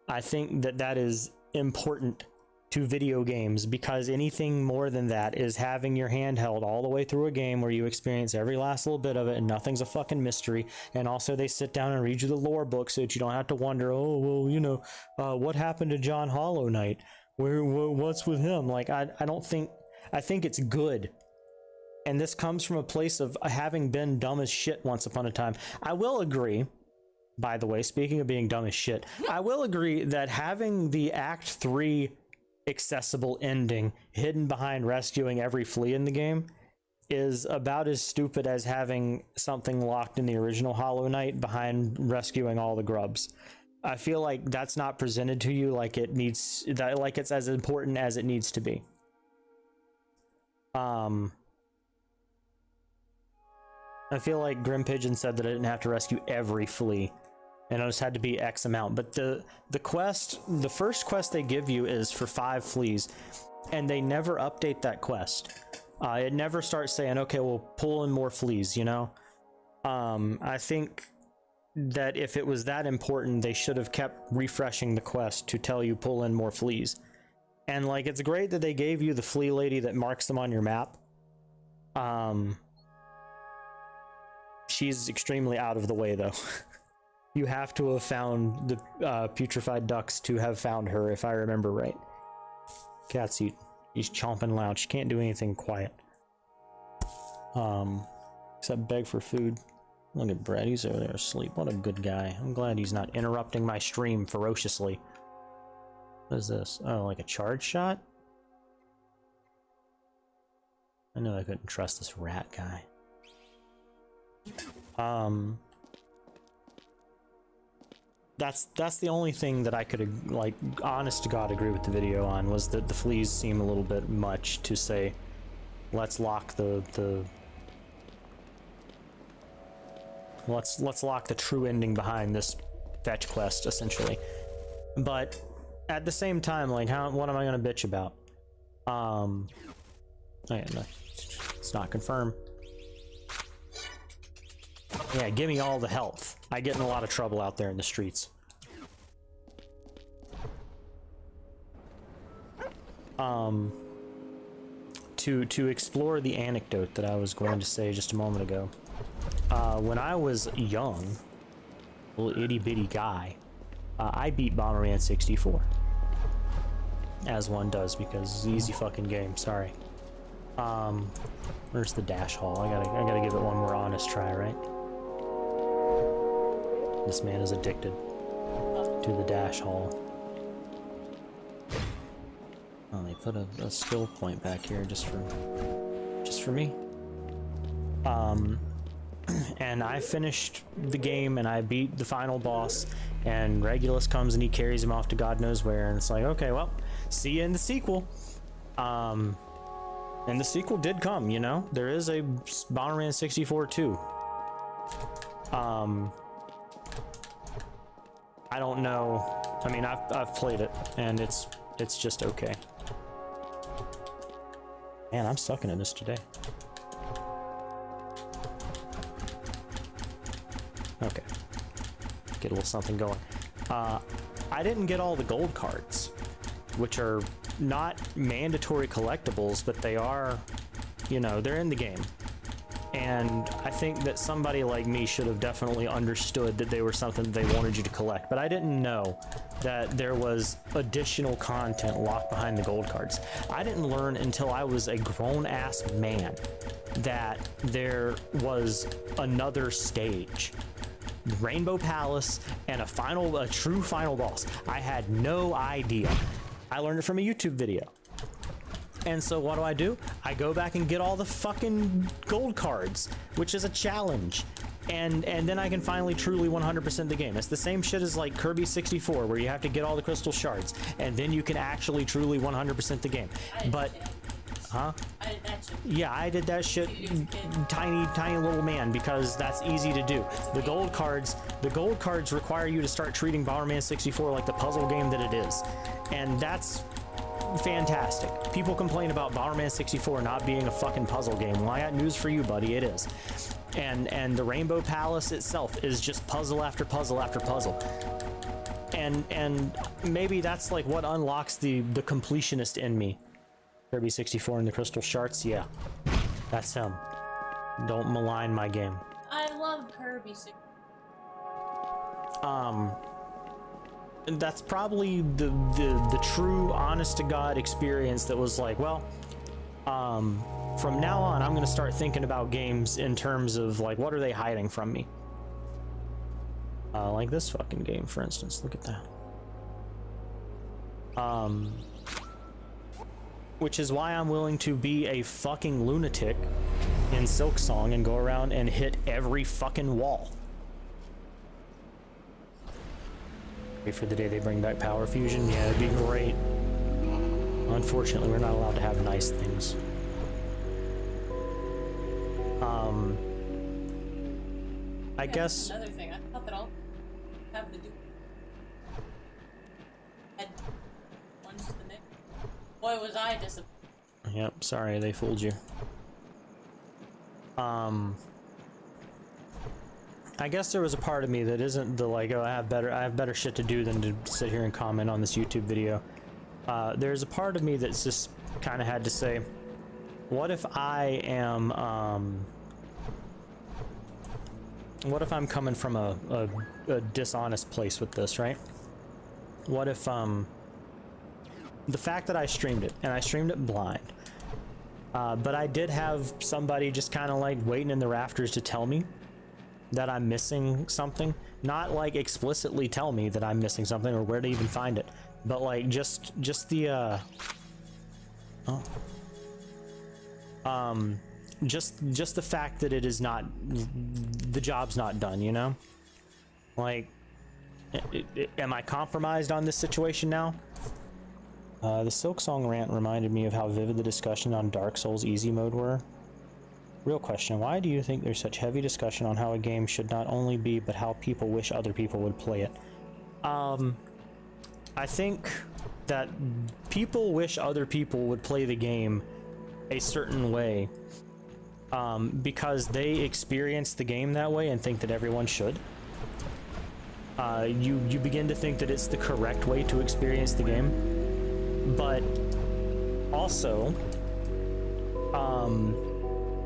I think that is important to video games, because anything more than that is having your hand held all the way through a game where you experience every last little bit of it and nothing's a fucking mystery. And also they sit down and read you the lore book so that you don't have to wonder, oh well, you know, what happened to John Hollow Knight, what's with him? Like, I think it's good, and this comes from a place of having been dumb as shit once upon a time. I will agree, by the way, speaking of being dumb as shit, I will agree that having the Act 3 accessible ending hidden behind rescuing every flea in the game is about as stupid as having something locked in the original Hollow Knight behind rescuing all the grubs. I feel like that's not presented to you like it needs, that like it's as important as it needs to be. I feel like Grim Pigeon said that I didn't have to rescue every flea, and it just had to be X amount. But the quest, the first quest they give you is for 5 fleas, and they never update that quest. It never starts saying, okay, we'll pull in more fleas, you know? I think that if it was that important, they should have kept refreshing the quest to tell you pull in more fleas. And like, it's great that they gave you the flea lady that marks them on your map. She's extremely out of the way though. You have to have found the putrefied ducks to have found her, if I remember right. Cat's eating. He's chomping loud. She can't do anything quiet. Except beg for food. Look at Brett. He's over there asleep. What a good guy. I'm glad he's not interrupting my stream ferociously. What is this? Oh, like a charge shot? I knew I couldn't trust this rat guy. That's the only thing that I could, like, honest to God, agree with the video on, was that the fleas seem a little bit much to say, let's lock let's lock the true ending behind this fetch quest, essentially. But at the same time, like, what am I gonna bitch about? Oh yeah, no, it's not confirmed. Yeah, give me all the health. I get in a lot of trouble out there in the streets. To explore the anecdote that I was going to say just a moment ago. When I was young, little itty bitty guy, I beat Bomberman 64. As one does, because it's an easy fucking game, sorry. Where's the dash hall? I gotta give it one more honest try, right? This man is addicted to the dash hall. Oh, they put a skill point back here just for me. And I finished the game and I beat the final boss, and Regulus comes and he carries him off to God knows where, and it's like, okay, well, see you in the sequel. And the sequel did come, you know? There is a Bomberman 64 too. I don't know. I mean, I've played it, and it's just okay. Man, I'm sucking at this today. Okay. Get a little something going. I didn't get all the gold cards, which are not mandatory collectibles, but they are, you know, they're in the game. And I think that somebody like me should have definitely understood that they were something that they wanted you to collect. But I didn't know that there was additional content locked behind the gold cards. I didn't learn until I was a grown-ass man that there was another stage. Rainbow Palace and a true final boss. I had no idea. I learned it from a YouTube video. And so what do? I go back and get all the fucking gold cards, which is a challenge. And then I can finally truly 100% the game. It's the same shit as like Kirby 64, where you have to get all the crystal shards, and then you can actually truly 100% the game. But, huh? I did that shit. Yeah, I did that shit, tiny little man, because that's easy to do. The gold cards require you to start treating Bomberman 64 like the puzzle game that it is. And that's fantastic. People complain about Bomberman 64 not being a fucking puzzle game. Well, I got news for you, buddy. It is. And the Rainbow Palace itself is just puzzle after puzzle after puzzle. And maybe that's like what unlocks the completionist in me. Kirby 64 and the crystal shards, yeah. That's him. Don't malign my game. I love Kirby 64. That's probably the true honest to God experience that was like, well, from now on I'm gonna start thinking about games in terms of like, what are they hiding from me? Like this fucking game, for instance. Look at that. Which is why I'm willing to be a fucking lunatic in Silk Song and go around and hit every fucking wall. Wait for the day they bring back Power Fusion. Yeah, it'd be great. Unfortunately, we're not allowed to have nice things. I guess another thing. I thought that I'll have the head ones to the neck. Boy, was I disappointed. Yep, sorry, they fooled you. I guess there was a part of me that isn't the like, oh, I have better shit to do than to sit here and comment on this YouTube video. There's a part of me that's just kind of had to say, what if I am, what if I'm coming from a dishonest place with this, right? What if, the fact that I streamed it, and I streamed it blind, but I did have somebody just kind of like waiting in the rafters to tell me that I'm missing something. Not like explicitly tell me that I'm missing something or where to even find it, but like just the just the fact that it is not, the job's not done, you know? Like, am I compromised on this situation now? The Silk Song rant reminded me of how vivid the discussion on Dark Souls easy mode were. Real question, why do you think there's such heavy discussion on how a game should not only be, but how people wish other people would play it? I think that people wish other people would play the game a certain way, because they experience the game that way and think that everyone should. You begin to think that it's the correct way to experience the game, but also,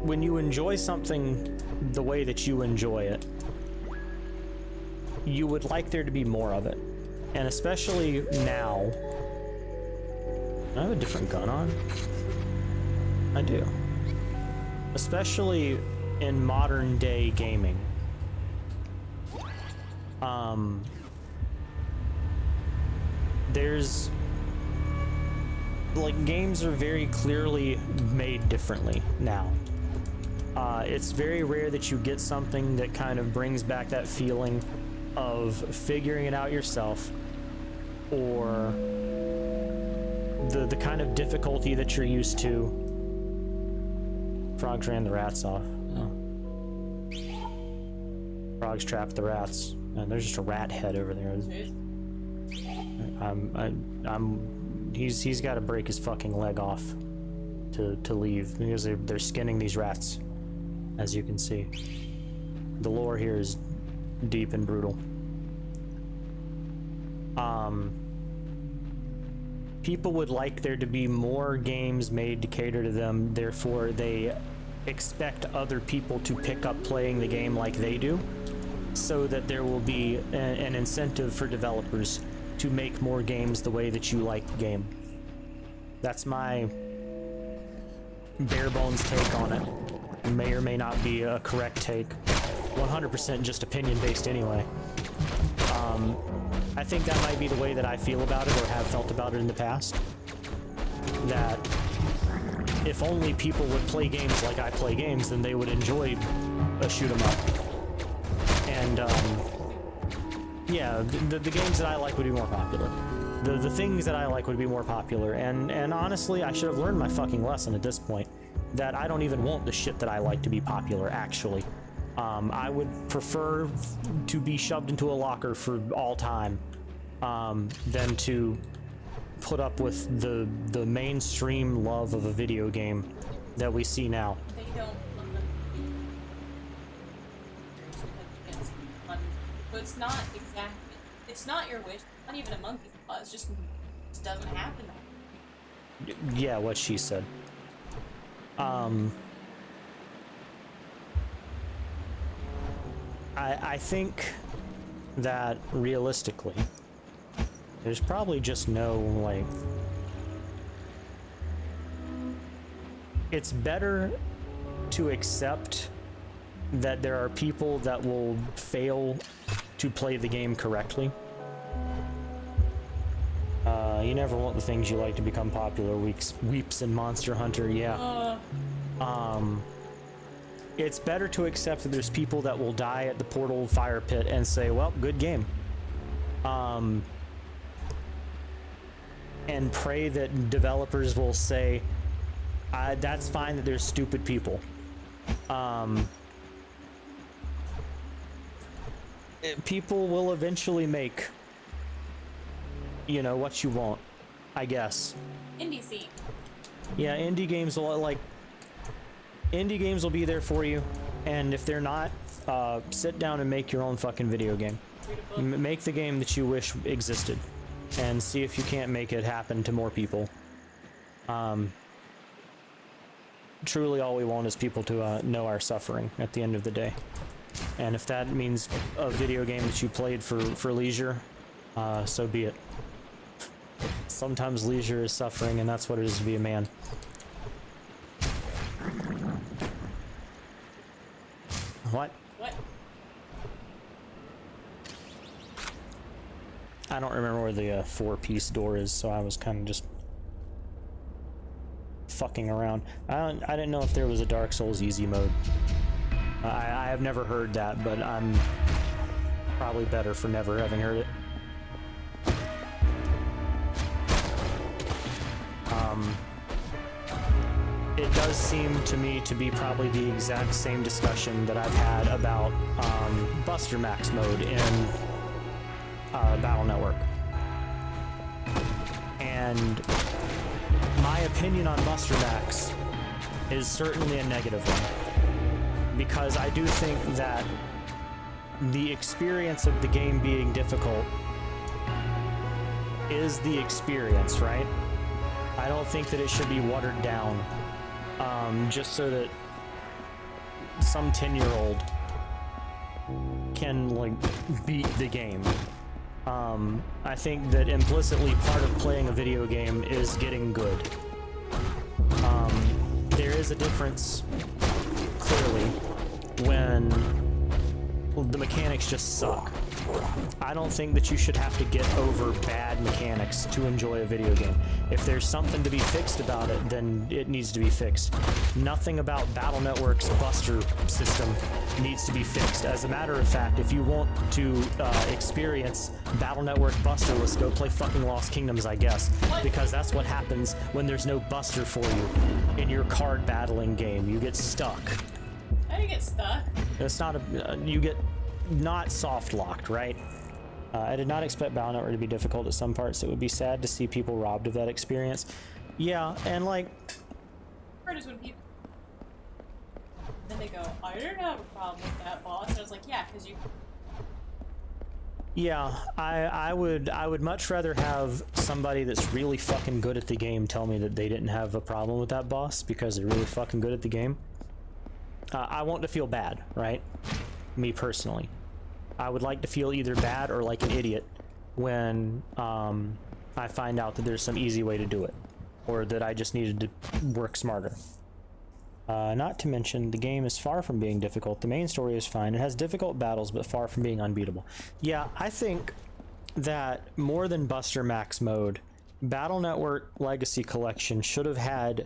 when you enjoy something the way that you enjoy it, you would like there to be more of it. And especially now, I have a different gun on. I do. Especially in modern day gaming. There's like, games are very clearly made differently now. It's very rare that you get something that kind of brings back that feeling of figuring it out yourself, or the kind of difficulty that you're used to. Frogs ran the rats off. Oh. Frogs trapped the rats. And there's just a rat head over there. He's got to break his fucking leg off to leave, because they're skinning these rats, as you can see. The lore here is deep and brutal. People would like there to be more games made to cater to them, therefore they expect other people to pick up playing the game like they do, so that there will be an incentive for developers to make more games the way that you like the game. That's my bare bones take on it. May or may not be a correct take. 100% just opinion based anyway. I think that might be the way that I feel about it, or have felt about it in the past. That if only people would play games like I play games, then they would enjoy a shoot 'em up. And yeah, the games that I like would be more popular. The things that I like would be more popular. And honestly, I should have learned my fucking lesson at this point. That I don't even want the shit that I like to be popular, actually. I would prefer to be shoved into a locker for all time, than to put up with the mainstream love of a video game that we see now. They don't love them. So it's not exactly, it's not your wish, it's not even a monkey's paw, it just doesn't happen. Yeah, what she said. I think that realistically, there's probably just no, like, it's better to accept that there are people that will fail to play the game correctly. You never want the things you like to become popular. Weeps in Monster Hunter, yeah. it's better to accept that there's people that will die at the Portal fire pit and say, well, good game. And pray that developers will say, that's fine that there's stupid people. People will eventually make, you know, what you want, I guess. Indie scene. Yeah, indie games will be there for you, and if they're not, sit down and make your own fucking video game. Make the game that you wish existed, and see if you can't make it happen to more people. Truly, all we want is people to know our suffering at the end of the day. And if that means a video game that you played for leisure, so be it. Sometimes leisure is suffering, and that's what it is to be a man. What? What? I don't remember where the 4-piece door is, so I was kind of just fucking around. I didn't know if there was a Dark Souls easy mode. I have never heard that, but I'm probably better for never having heard it. It does seem to me to be probably the exact same discussion that I've had about Buster Max mode in Battle Network. And my opinion on Buster Max is certainly a negative one, because I do think that the experience of the game being difficult is the experience, right? I don't think that it should be watered down just so that some 10-year-old can, like, beat the game. I think that implicitly part of playing a video game is getting good. There is a difference, clearly, when the mechanics just suck. I don't think that you should have to get over bad mechanics to enjoy a video game. If there's something to be fixed about it, then it needs to be fixed. Nothing about Battle Network's Buster system needs to be fixed. As a matter of fact, if you want to experience Battle Network Busterless, go play fucking Lost Kingdoms, I guess. Because that's what happens when there's no Buster for you in your card battling game. You get stuck. How do you get stuck? It's not a... you get not soft locked, right? I did not expect Battle Network to be difficult at some parts. It would be sad to see people robbed of that experience. Yeah, and like... Part is when people... Then they go, I didn't have a problem with that boss. And I was like, yeah, because you... Yeah, I would much rather have somebody that's really fucking good at the game tell me that they didn't have a problem with that boss because they're really fucking good at the game. I want to feel bad, right? Me personally. I would like to feel either bad or like an idiot when I find out that there's some easy way to do it, or that I just needed to work smarter. Not to mention, the game is far from being difficult. The main story is fine. It has difficult battles, but far from being unbeatable. Yeah, I think that more than Buster Max mode, Battle Network Legacy Collection should have had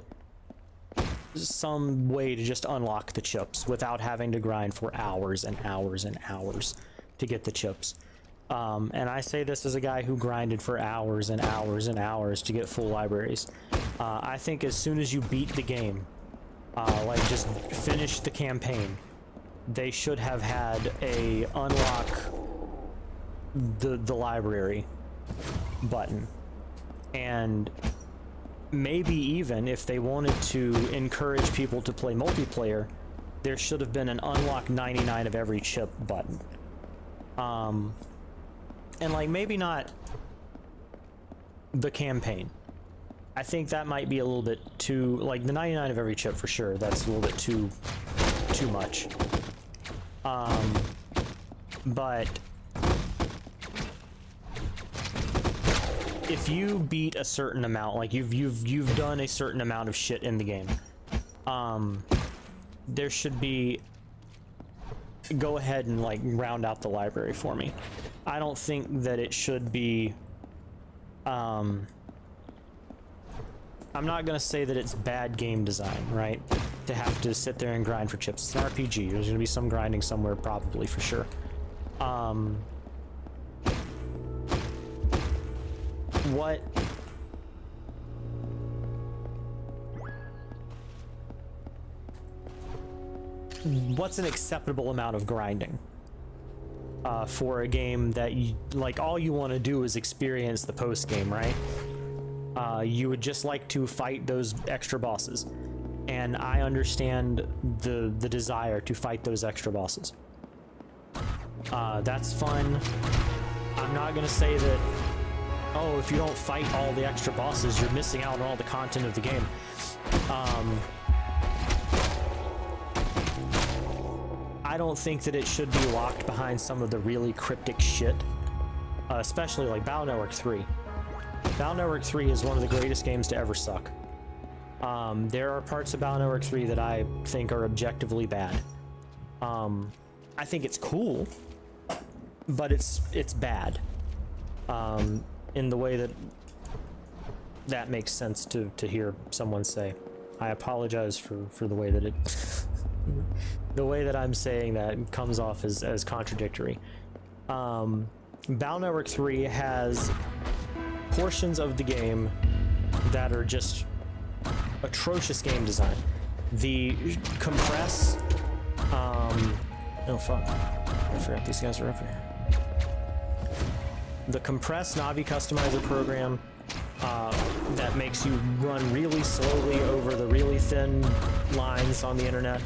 some way to just unlock the chips without having to grind for hours and hours and hours to get the chips. And I say this as a guy who grinded for hours and hours and hours to get full libraries. I think as soon as you beat the game, like just finish the campaign, they should have had a unlock the library button. And maybe even if they wanted to encourage people to play multiplayer, there should have been an unlock 99 of every chip button. And like maybe not the campaign. I think that might be a little bit too, like the 99 of every chip for sure, that's a little bit too much. But if you beat a certain amount, like you've done a certain amount of shit in the game, there should be, go ahead and like round out the library for me. I don't think that it should be, I'm not gonna say that it's bad game design, right? to have to sit there and grind for chips. It's an RPG. There's gonna be some grinding somewhere, probably, for sure. What's an acceptable amount of grinding for a game that you like? All you want to do is experience the post game, right? You would just like to fight those extra bosses, and I understand the desire to fight those extra bosses. That's fun. I'm not gonna say that, oh, if you don't fight all the extra bosses, you're missing out on all the content of the game. I don't think that it should be locked behind some of the really cryptic shit, especially like Battle Network 3. Battle Network 3 is one of the greatest games to ever suck. There are parts of Battle Network 3 that I think are objectively bad. I think it's cool, but it's bad. In the way that makes sense to hear someone say. I apologize for the way that it the way that I'm saying that comes off as contradictory. Battle Network 3 has portions of the game that are just atrocious game design. The compress, oh fuck, I forgot these guys are up here. The compress Navi customizer program that makes you run really slowly over the really thin lines on the internet.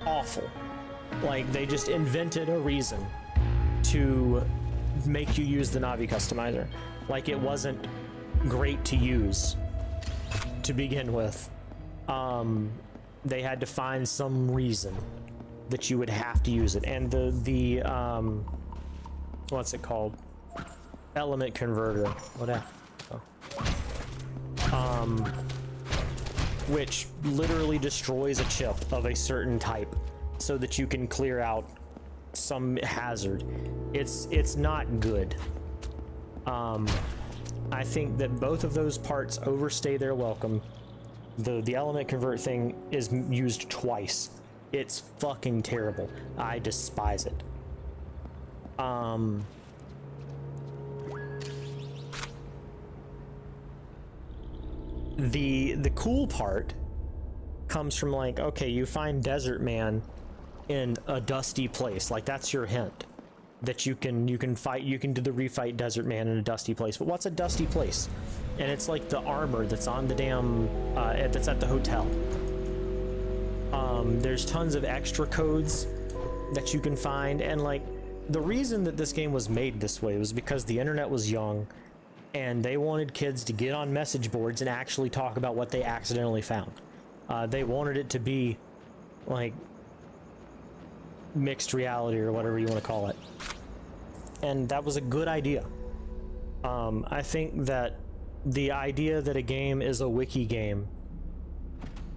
Awful. Like, they just invented a reason to make you use the Navi customizer. Like, it wasn't great to use to begin with. They had to find some reason that you would have to use it. And the what's it called? Element converter. Whatever. Which literally destroys a chip of a certain type so that you can clear out some hazard. It's not good. I think that both of those parts overstay their welcome. The element convert thing is used twice. It's fucking terrible. I despise it. The cool part comes from, like, okay, you find Desert Man in a dusty place. Like, that's your hint that you can do the refight Desert Man in a dusty place. But what's a dusty place? And it's like the armor that's on the damn that's at the hotel. There's tons of extra codes that you can find, and like, the reason that this game was made this way was because the internet was young and they wanted kids to get on message boards and actually talk about what they accidentally found. They wanted it to be like mixed reality or whatever you want to call it. And that was a good idea. I think that the idea that a game is a wiki game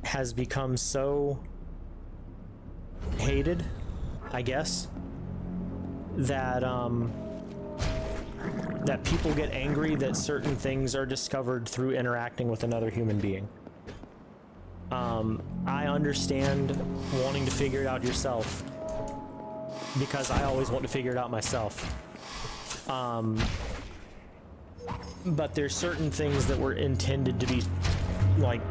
has become so hated, I guess, that that people get angry that certain things are discovered through interacting with another human being. I understand wanting to figure it out yourself, because I always want to figure it out myself. But there's certain things that were intended to be, like,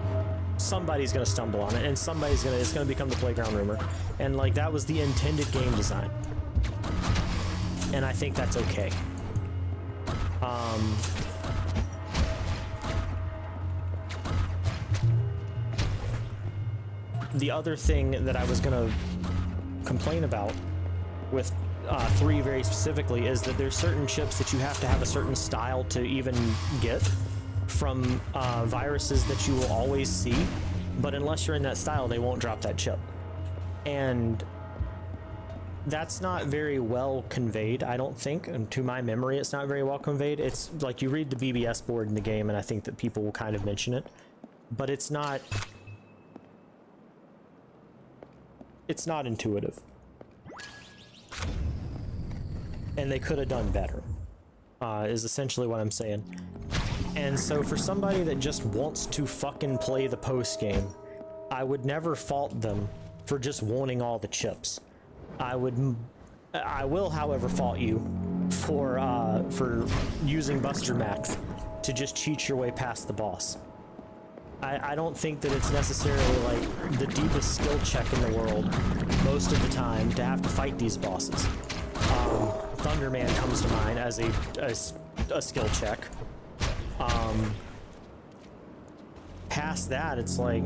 somebody's gonna stumble on it, and it's gonna become the playground rumor, and like, that was the intended game design, and I think that's okay. The other thing that I was gonna complain about with 3 very specifically is that there's certain chips that you have to have a certain style to even get from viruses that you will always see, but unless you're in that style, they won't drop that chip. And that's not very well conveyed, I don't think, and to my memory it's not very well conveyed. It's like, you read the BBS board in the game and I think that people will kind of mention it, but it's not intuitive, and they could have done better, is essentially what I'm saying. And so for somebody that just wants to fucking play the post game, I would never fault them for just wanting all the chips. I will, however, fault you for using Buster Max to just cheat your way past the boss. I don't think that it's necessarily like the deepest skill check in the world most of the time to have to fight these bosses. Thunderman comes to mind as a skill check. Past that, it's like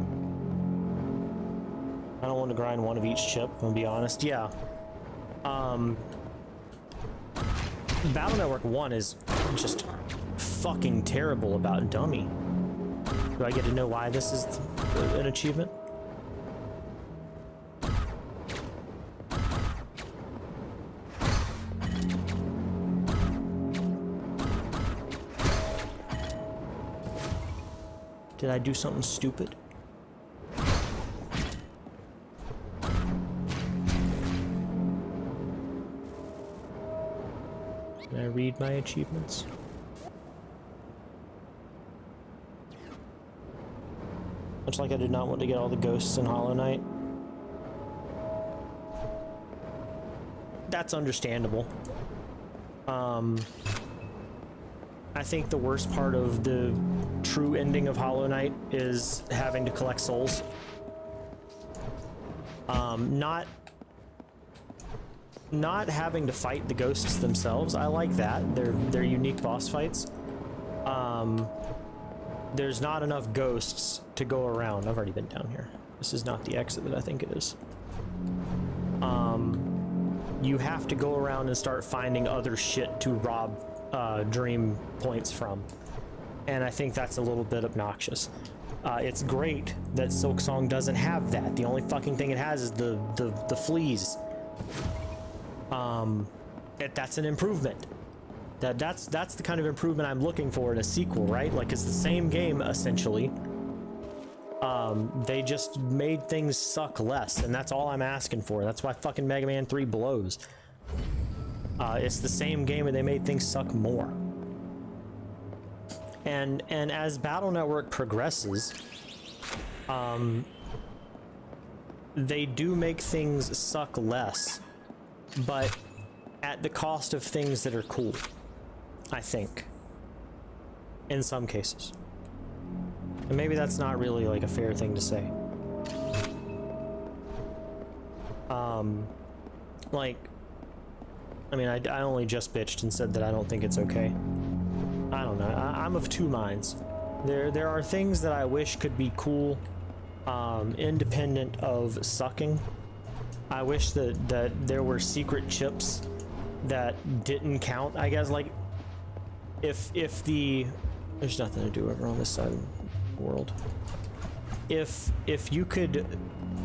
I don't want to grind one of each chip, I'm gonna be honest. Yeah. Battle Network 1 is just fucking terrible about dummy. Do I get to know why this is an achievement? Did I do something stupid? Can I read my achievements? Looks like I did not want to get all the ghosts in Hollow Knight. That's understandable. I think the worst part of the true ending of Hollow Knight is having to collect souls. Not having to fight the ghosts themselves. I like that. They're unique boss fights. There's not enough ghosts to go around. I've already been down here. This is not the exit that I think it is. You have to go around and start finding other shit to rob dream points from. And I think that's a little bit obnoxious. It's great that Silksong doesn't have that. The only fucking thing it has is the fleas. That's an improvement. That's the kind of improvement I'm looking for in a sequel, right? Like, it's the same game essentially. They just made things suck less, and that's all I'm asking for. That's why fucking Mega Man 3 blows. It's the same game and they made things suck more. And as Battle Network progresses, they do make things suck less, but at the cost of things that are cool, I think, in some cases. And maybe that's not really like a fair thing to say. Like, I mean, I only just bitched and said that I don't think it's okay. I don't know. I'm of two minds. There are things that I wish could be cool, independent of sucking. I wish that there were secret chips that didn't count. I guess, like, if there's nothing to do over on this side of the world. If you could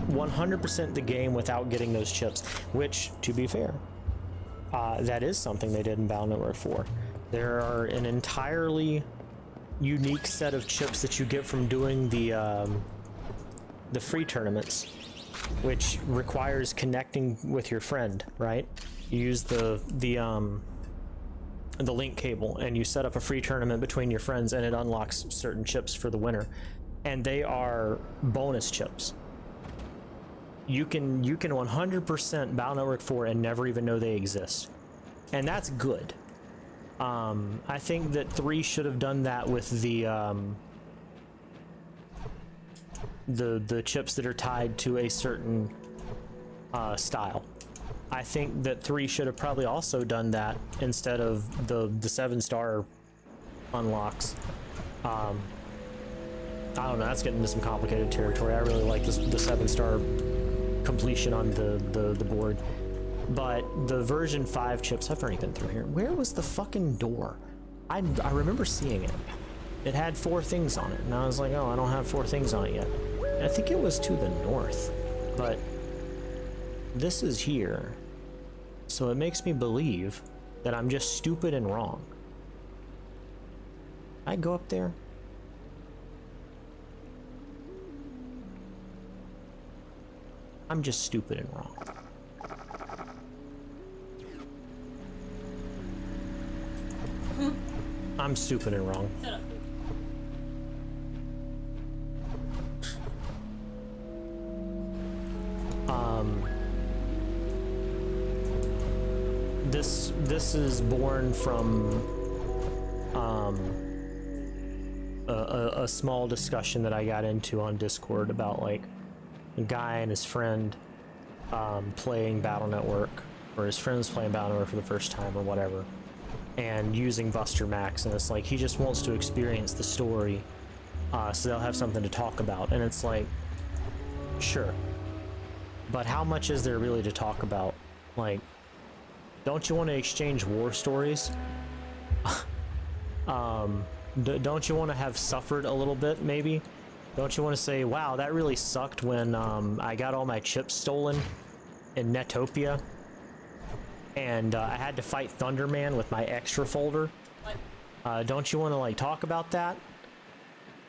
100% the game without getting those chips, which, to be fair, that is something they did in Battle Network 4. There are an entirely unique set of chips that you get from doing the free tournaments, which requires connecting with your friend, right? You use the link cable and you set up a free tournament between your friends, and it unlocks certain chips for the winner, and they are bonus chips. You can 100% Battle Network 4 and never even know they exist, and that's good. I think that 3 should have done that with the chips that are tied to a certain style. I think that 3 should have probably also done that instead of the 7-star unlocks. I don't know, that's getting into some complicated territory. I really like the 7-star completion on the board. But the version 5 chips, I've already been through here. Where was the fucking door? I remember seeing it. It had 4 things on it, and I was like, oh, I don't have 4 things on it yet. And I think it was to the north, but this is here. So it makes me believe that I'm just stupid and wrong. I go up there? I'm just stupid and wrong. I'm stupid and wrong. Shut up. is born from a small discussion that I got into on Discord about like a guy and his friend playing Battle Network, or his friend's playing Battle Network for the first time or whatever, and using Buster Max, and it's like he just wants to experience the story, so they'll have something to talk about, and it's like, sure, but how much is there really to talk about? Like, don't you want to exchange war stories? Don't you want to have suffered a little bit, maybe? Don't you want to say, wow, that really sucked when I got all my chips stolen in Netopia, and I had to fight Thunderman with my extra folder? Don't you want to like talk about that?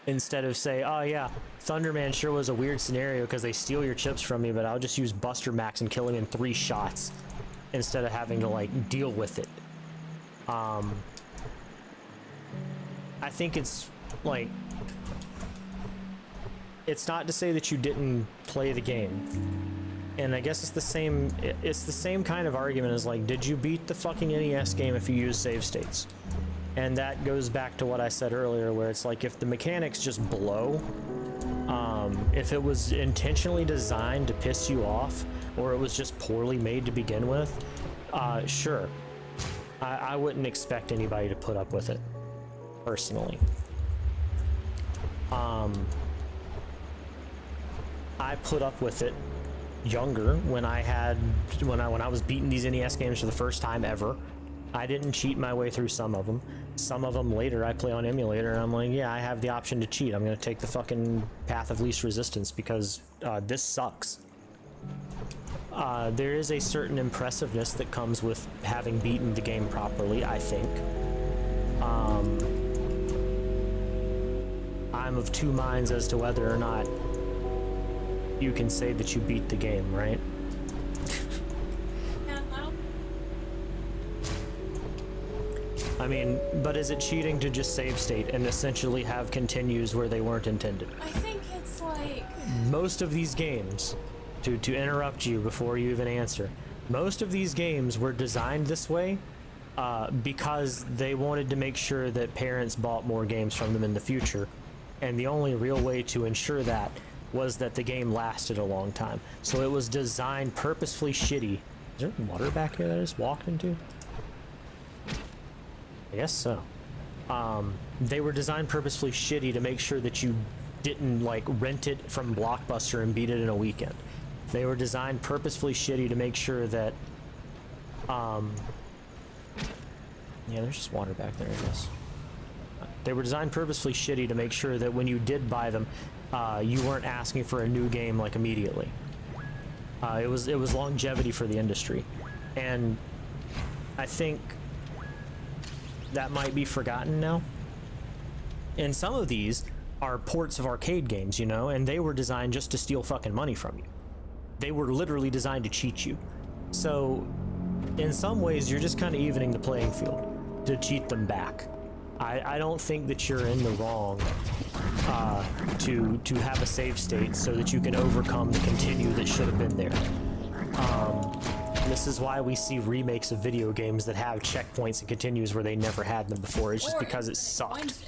Instead of say, oh yeah, Thunderman sure was a weird scenario because they steal your chips from me, but I'll just use Buster Max and kill him in 3 shots instead of having to like deal with it. I think it's like, it's not to say that you didn't play the game, and I guess it's the same kind of argument as like, did you beat the fucking NES game if you use save states? And that goes back to what I said earlier, where it's like, if the mechanics just blow, if it was intentionally designed to piss you off, or it was just poorly made to begin with, sure, I wouldn't expect anybody to put up with it, personally. I put up with it younger when I was beating these NES games for the first time ever. I didn't cheat my way through some of them. Some of them later I play on emulator, and I'm like, yeah, I have the option to cheat. I'm gonna take the fucking path of least resistance because this sucks. There is a certain impressiveness that comes with having beaten the game properly, I think. I'm of two minds as to whether or not you can say that you beat the game, right? I mean, but is it cheating to just save state and essentially have continues where they weren't intended? I think it's like... Most of these games, to interrupt you before you even answer, most of these games were designed this way because they wanted to make sure that parents bought more games from them in the future. And the only real way to ensure that was that the game lasted a long time. So it was designed purposefully shitty. Is there water back here that I just walked into? I guess so. They were designed purposefully shitty to make sure that you didn't like rent it from Blockbuster and beat it in a weekend. They were designed purposefully shitty to make sure that yeah, there's just water back there, I guess. They were designed purposefully shitty to make sure that when you did buy them, you weren't asking for a new game like immediately. It was longevity for the industry, and I think that might be forgotten now. And some of these are ports of arcade games, you know, and they were designed just to steal fucking money from you. They were literally designed to cheat you. So in some ways, you're just kind of evening the playing field to cheat them back. I don't think that you're in the wrong to have a save state so that you can overcome the continue that should have been there. This is why we see remakes of video games that have checkpoints and continues where they never had them before. It's just because it sucked.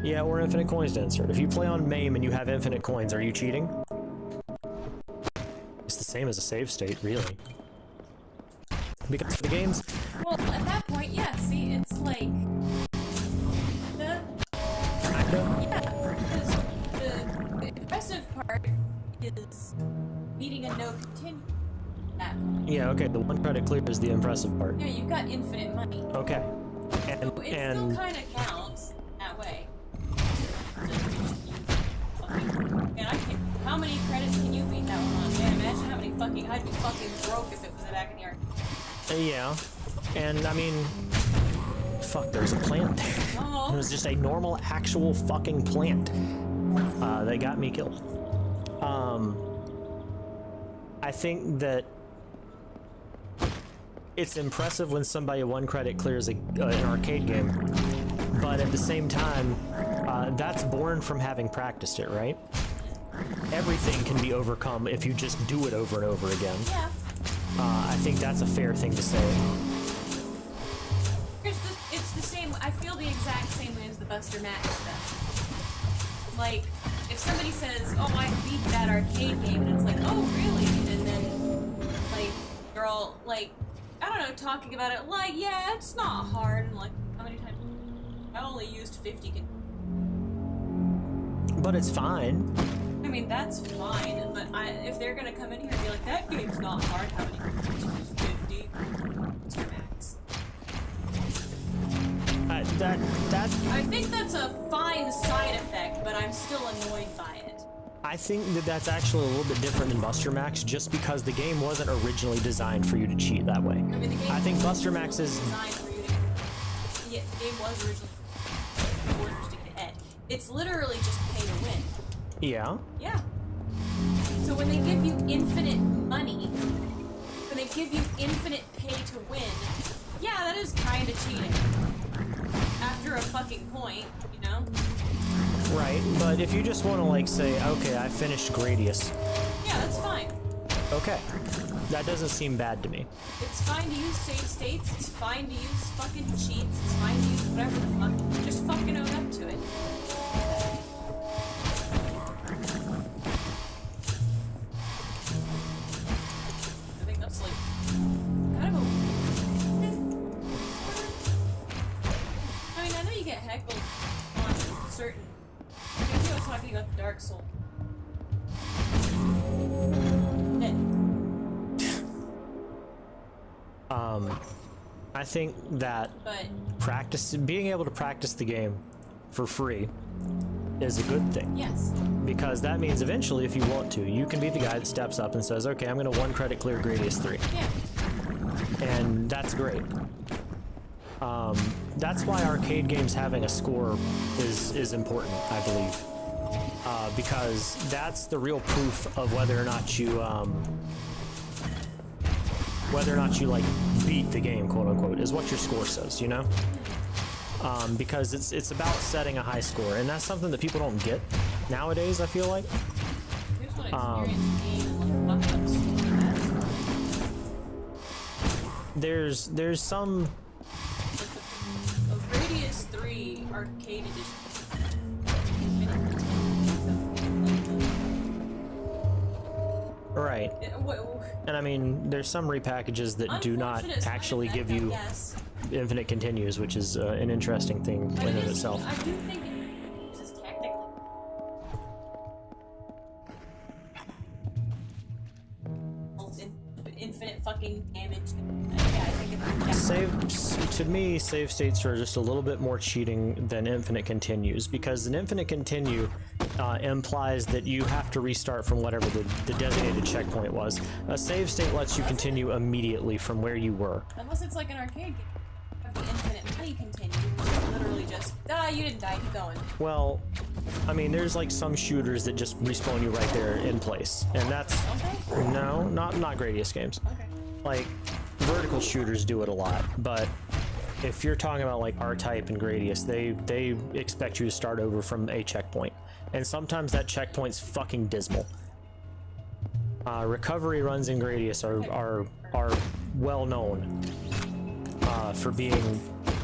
Yeah, or infinite coins to insert. If you play on MAME and you have infinite coins, are you cheating? It's the same as a save state, really. Because for the games... Well, at that point, yeah, see, it's like... Yeah, because the impressive part is beating a no continue. Yeah, okay, the one credit clear is the impressive part. Yeah, you've got infinite money. Okay. So it still kind of counts that way. Man, I can't. How many credits can you beat that one on? Man, imagine how many fucking. I'd be fucking broke if it was back in the arcade. Yeah. And, I mean... Fuck, there's a plant there. Oh. It was just a normal, actual fucking plant that got me killed. I think that it's impressive when somebody one credit clears an arcade game, but at the same time, that's born from having practiced it, right? Everything can be overcome if you just do it over and over again. Yeah. I think that's a fair thing to say. Buster Max stuff. Like, if somebody says, oh, I beat that arcade game, and it's like, oh, really? And then, like, they're all, like, I don't know, talking about it, like, yeah, it's not hard, and like, how many times? I only used 50. But it's fine. I mean, that's fine, but if they're gonna come in here and be like, that game's not hard, how many times? 50. Mr. Max. I think that's a fine side effect, but I'm still annoyed by it. I think that that's actually a little bit different than Buster Max, just because the game wasn't originally designed for you to cheat that way. I mean, the game I think Buster Max is designed for you to. Yeah, the game was originally for orders to get ahead. It's literally just pay to win. Yeah. Yeah. So when they give you infinite money, when they give you infinite pay to win, yeah, that is kind of cheating. After a fucking point, you know? Right, but if you just want to, like, say, okay, I finished Gradius. Yeah, that's fine. Okay. That doesn't seem bad to me. It's fine to use save states, it's fine to use fucking cheats, it's fine to use whatever the fuck. Just fucking own up to it. I think that's, like, kind of a... I mean, I know you get heckled on certain... I think I was talking about the Dark Soul. I think that being able to practice the game for free is a good thing. Yes. Because that means eventually, if you want to, you can be the guy that steps up and says, okay, I'm going to 1 credit clear Gradius 3. Yeah. And that's great. That's why arcade games having a score is important, I believe. Because that's the real proof of whether or not you like beat the game, quote unquote, is what your score says, you know? Because it's about setting a high score, and that's something that people don't get nowadays, I feel like. Here's what experience There's some Gradius 3 arcade edition. right. And I mean, there's some repackages that do not actually give you infinite continues, which is an interesting thing in and of itself. I do think this is technically infinite fucking damage. Yeah, I think it's To me, save states are just a little bit more cheating than infinite continues, because an infinite continue implies that you have to restart from whatever the designated checkpoint was. A save state lets you continue immediately from where you were. Unless it's like an arcade game. You have the infinite money continue, which is literally just, you didn't die, keep going. Well, I mean, there's like some shooters that just respawn you right there in place, and that's no, not Gradius games. Okay. Like vertical shooters do it a lot, but if you're talking about like R-Type and Gradius, they expect you to start over from a checkpoint, and sometimes that checkpoint's fucking dismal. Recovery runs in Gradius are well known for being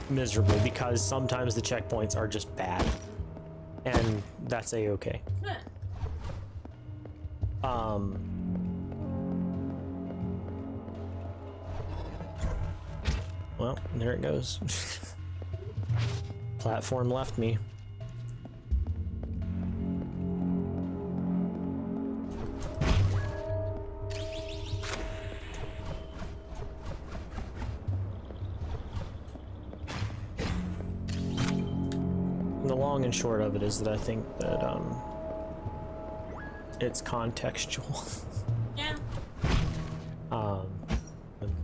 miserable, because sometimes the checkpoints are just bad, and that's a-okay. Well, there it goes. Platform left me. The long and short of it is that I think that it's contextual. Yeah.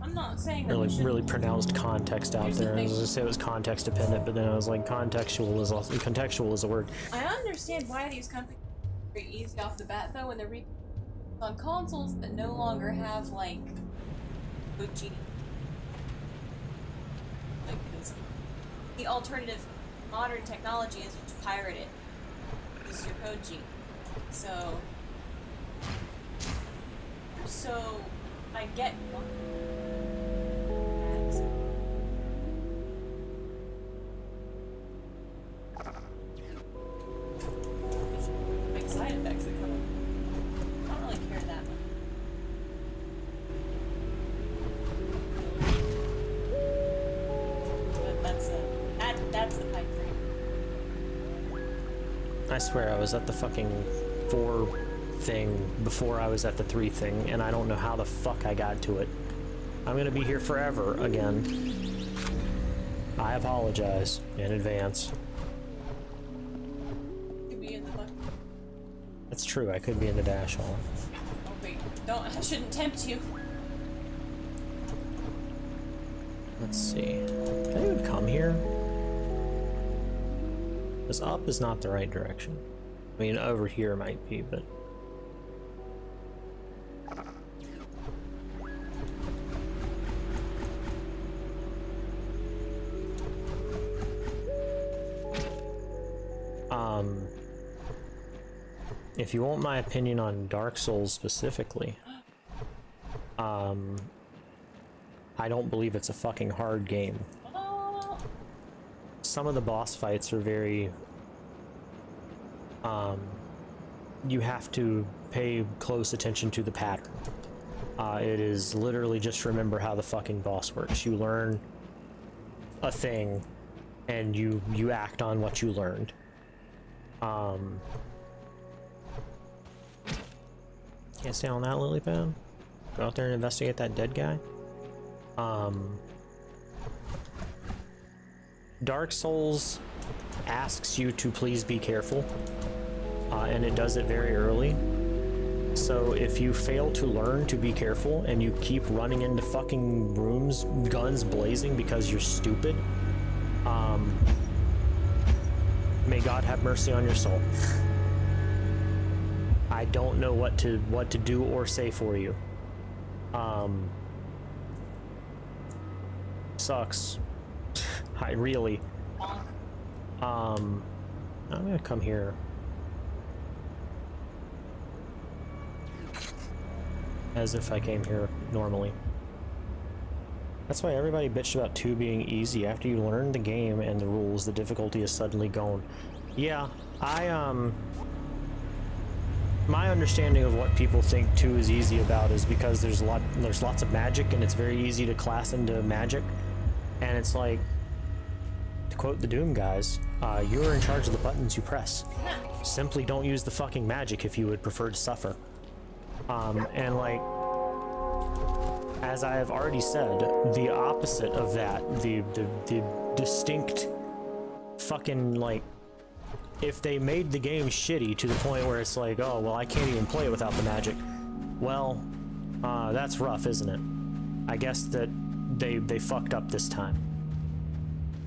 I'm not saying that really pronounced context out there. I was gonna say it was context dependent, but then I was like, contextual is a word. I understand why these companies are very easy off the bat, though, when they're on consoles that no longer have like good cheating. Like, 'cause the alternative modern technology is to pirate it. Use your code cheat. So I get one. That's the pipe dream. I swear I was at the fucking 4 thing before I was at the 3 thing, and I don't know how the fuck I got to it. I'm gonna be here forever again. I apologize in advance. Could be in the bucket. That's true, I could be in the dash hall. Oh wait, don't. I shouldn't tempt you. Let's see. Can I even come here? Because up is not the right direction. I mean, over here might be, but... if you want my opinion on Dark Souls specifically, I don't believe it's a fucking hard game. Some of the boss fights are very, you have to pay close attention to the pattern. It is literally just remember how the fucking boss works. You learn a thing, and you act on what you learned. Can't stay on that lily pad. Go out there and investigate that dead guy. Dark Souls asks you to please be careful, and it does it very early. So if you fail to learn to be careful and you keep running into fucking rooms, guns blazing because you're stupid, may God have mercy on your soul. I don't know what to do or say for you. Sucks. I really. I'm gonna come here. As if I came here normally. That's why everybody bitched about 2 being easy. After you learn the game and the rules, the difficulty is suddenly gone. Yeah, my understanding of what people think 2 is easy about is because there's lots of magic and it's very easy to class into magic. And it's like, to quote the Doom guys, you're in charge of the buttons you press. Simply don't use the fucking magic if you would prefer to suffer. And like, as I have already said, the opposite of that, the distinct fucking, like, if they made the game shitty to the point where it's like, oh, well, I can't even play it without the magic. Well, that's rough, isn't it? I guess that they fucked up this time.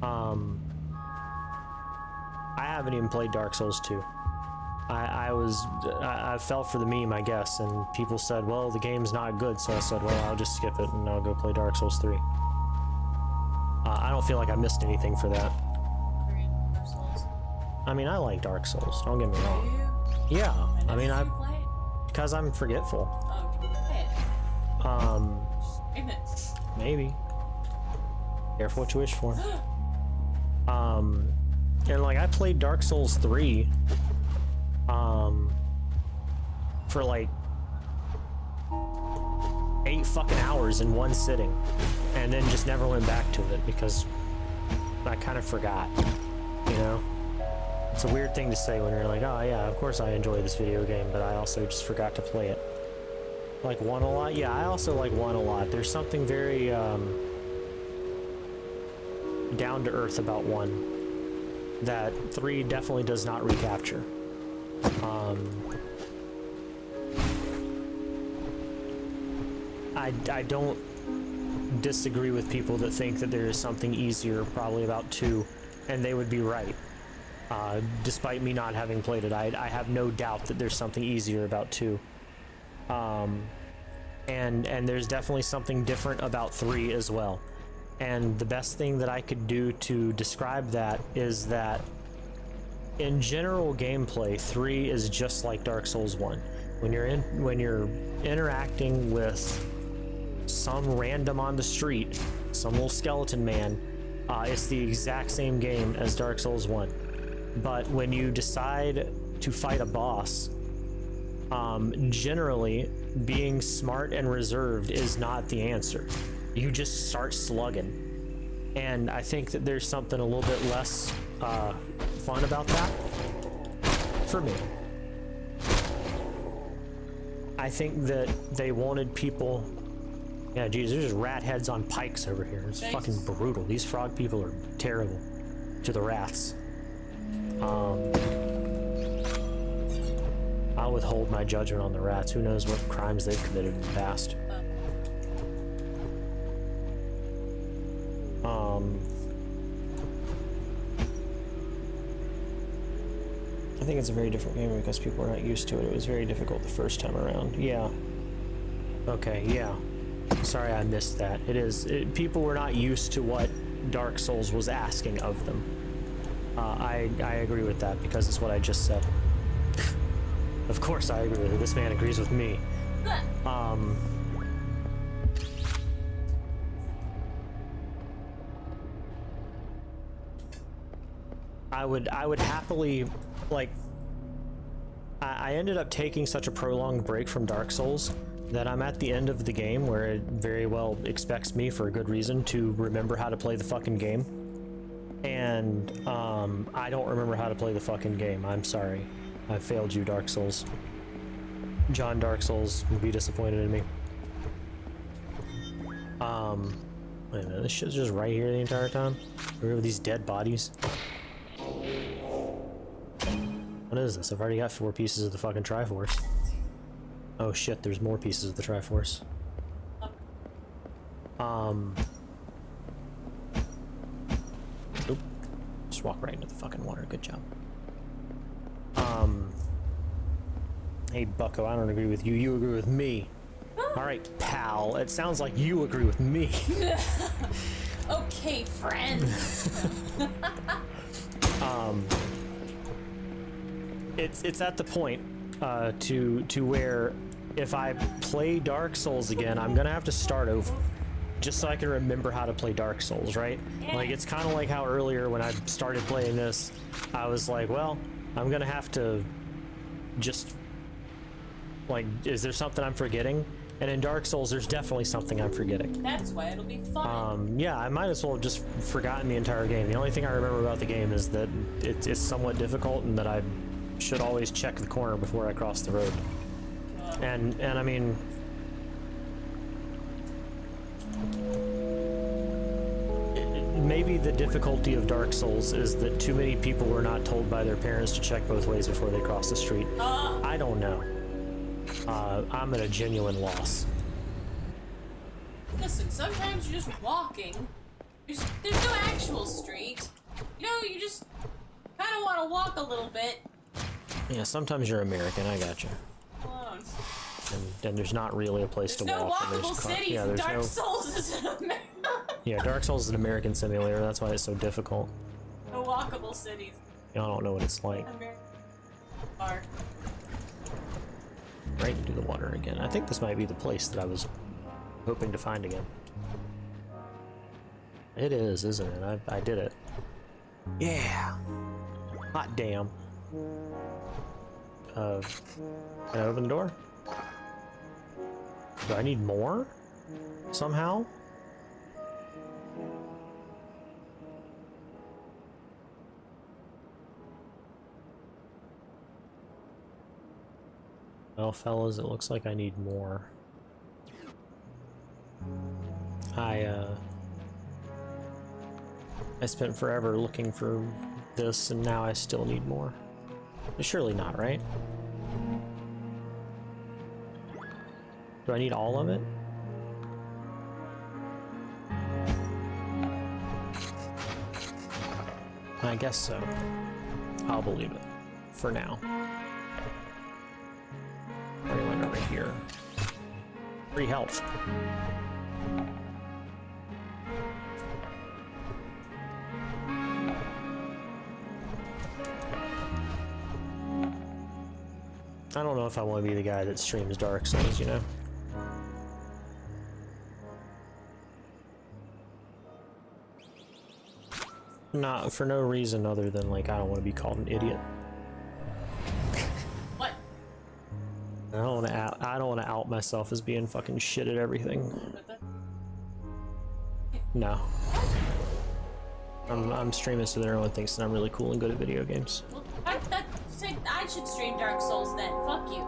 I haven't even played Dark Souls 2. I fell for the meme, I guess, and people said, well, the game's not good, so I said, well, I'll just skip it and I'll go play Dark Souls 3. I don't feel like I missed anything for that. I mean, I like Dark Souls, don't get me wrong. Yeah, I mean, because I'm forgetful. Maybe. Careful what you wish for. And like, I played Dark Souls 3, for like 8 fucking hours in one sitting, and then just never went back to it because I kind of forgot, you know? It's a weird thing to say when you're like, oh yeah, of course I enjoy this video game, but I also just forgot to play it. Like 1 a lot? Yeah, I also like 1 a lot. There's something very down to earth about 1 that 3 definitely does not recapture. I don't disagree with people that think that there is something easier probably about 2, and they would be right. Despite me not having played it, I have no doubt that there's something easier about 2. And there's definitely something different about 3 as well. And the best thing that I could do to describe that is that in general gameplay, 3 is just like Dark Souls 1. When you're interacting with some random on the street, some little skeleton man, it's the exact same game as Dark Souls 1. But when you decide to fight a boss, generally being smart and reserved is not the answer. You just start slugging. And I think that there's something a little bit less fun about that for me. I think that they wanted people. Yeah, geez, there's just rat heads on pikes over here. It's fucking brutal. These frog people are terrible to the rats. I'll withhold my judgment on the rats. Who knows what crimes they've committed in the past. I think it's a very different game because people are not used to it. It was very difficult the first time around. Yeah. Okay, yeah. Sorry I missed that. People were not used to what Dark Souls was asking of them. I agree with that because it's what I just said. Of course I agree with it. This man agrees with me. I would happily, like, I ended up taking such a prolonged break from Dark Souls that I'm at the end of the game where it very well expects me, for a good reason, to remember how to play the fucking game. And I don't remember how to play the fucking game. I'm sorry. I failed you, Dark Souls. John Dark Souls will be disappointed in me. Wait a minute, this shit's just right here the entire time? Where are these dead bodies? What is this? I've already got 4 pieces of the fucking Triforce. Oh shit, there's more pieces of the Triforce. Oop. Just walk right into the fucking water. Good job. Hey Bucko, I don't agree with you. You agree with me. Alright, pal. It sounds like you agree with me. Okay, friends. It's at the point to where if I play Dark Souls again, I'm gonna have to start over, just so I can remember how to play Dark Souls, right? Yeah. Like, it's kind of like how earlier when I started playing this, I was like, well, I'm gonna have to just, like, is there something I'm forgetting? And in Dark Souls, there's definitely something I'm forgetting. That's why it'll be fun. Yeah, I might as well have just forgotten the entire game. The only thing I remember about the game is that it's somewhat difficult and that I should always check the corner before I cross the road. And I mean, maybe the difficulty of Dark Souls is that too many people were not told by their parents to check both ways before they cross the street. I don't know. I'm at a genuine loss. Listen, sometimes you're just walking. There's no actual street. You know, you just kind of want to walk a little bit. Yeah, sometimes you're American, I gotcha. Alone. And there's not really a place There's to no walk. walkable cities. Yeah, there's Dark no. Souls is an American. Yeah, Dark Souls is an American simulator. That's why it's so difficult. No walkable cities. I don't know what it's like. American. Are. Right into the water again. I think this might be the place that I was hoping to find again. It is, isn't it? I did it. Yeah. Hot damn. Can I open the door? Do I need more? Somehow? Well, fellas, it looks like I need more. I spent forever looking for this, and now I still need more. But surely not, right? Do I need all of it? I guess so. I'll believe it. For now. Went over here. Free health. I don't know if I want to be the guy that streams Dark Souls, you know? Not for no reason other than, like, I don't want to be called an idiot. What? I don't want to out myself as being fucking shit at everything. No. I'm streaming so that everyone thinks that I'm really cool and good at video games. Well, I should stream Dark Souls then. Fuck you.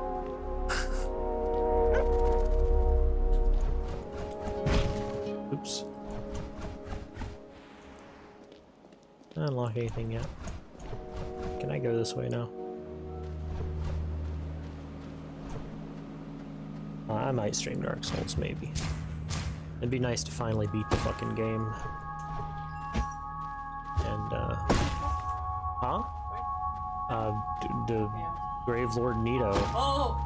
Oops. Did I unlock anything yet? Can I go this way now? I might stream Dark Souls, maybe. It'd be nice to finally beat the fucking game. And, huh? The Grave Lord Nito. Oh!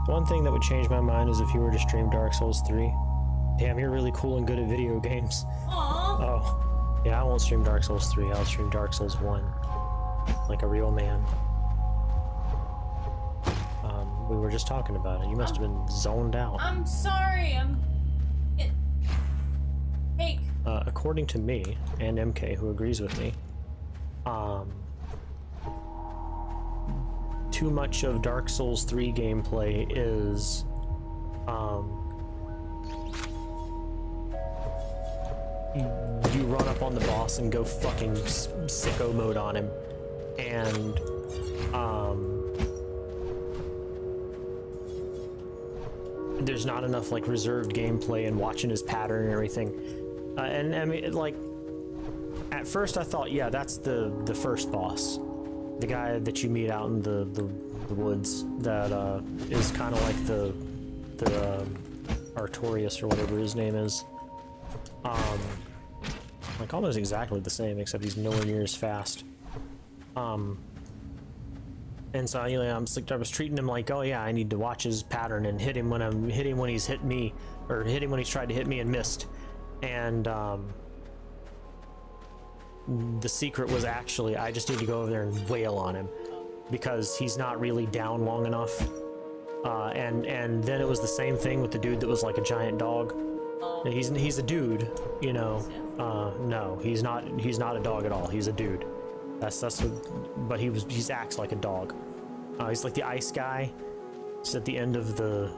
One thing that would change my mind is if you were to stream Dark Souls 3. Damn, you're really cool and good at video games. Aww. Oh. Yeah, I won't stream Dark Souls 3, I'll stream Dark Souls 1. Like a real man. We were just talking about it. You must have been zoned out. I'm sorry, Hey. According to me, and MK, who agrees with me, too much of Dark Souls 3 gameplay is, you run up on the boss and go fucking sicko mode on him, and, there's not enough like reserved gameplay and watching his pattern and everything. And I mean, like, at first I thought, yeah, that's the first boss, the guy that you meet out in the woods that is kind of like the Artorias or whatever his name is. Like almost exactly the same, except he's nowhere near as fast. And so, you know, I was treating him like, oh yeah, I need to watch his pattern and hit him when he's hit me, or hit him when he's tried to hit me and missed. And the secret was actually I just need to go over there and wail on him because he's not really down long enough. And then it was the same thing with the dude that was like a giant dog. He's a dude, you know. No, he's not a dog at all. He's a dude. That's what, but he acts like a dog. He's like the ice guy. It's at the end of the,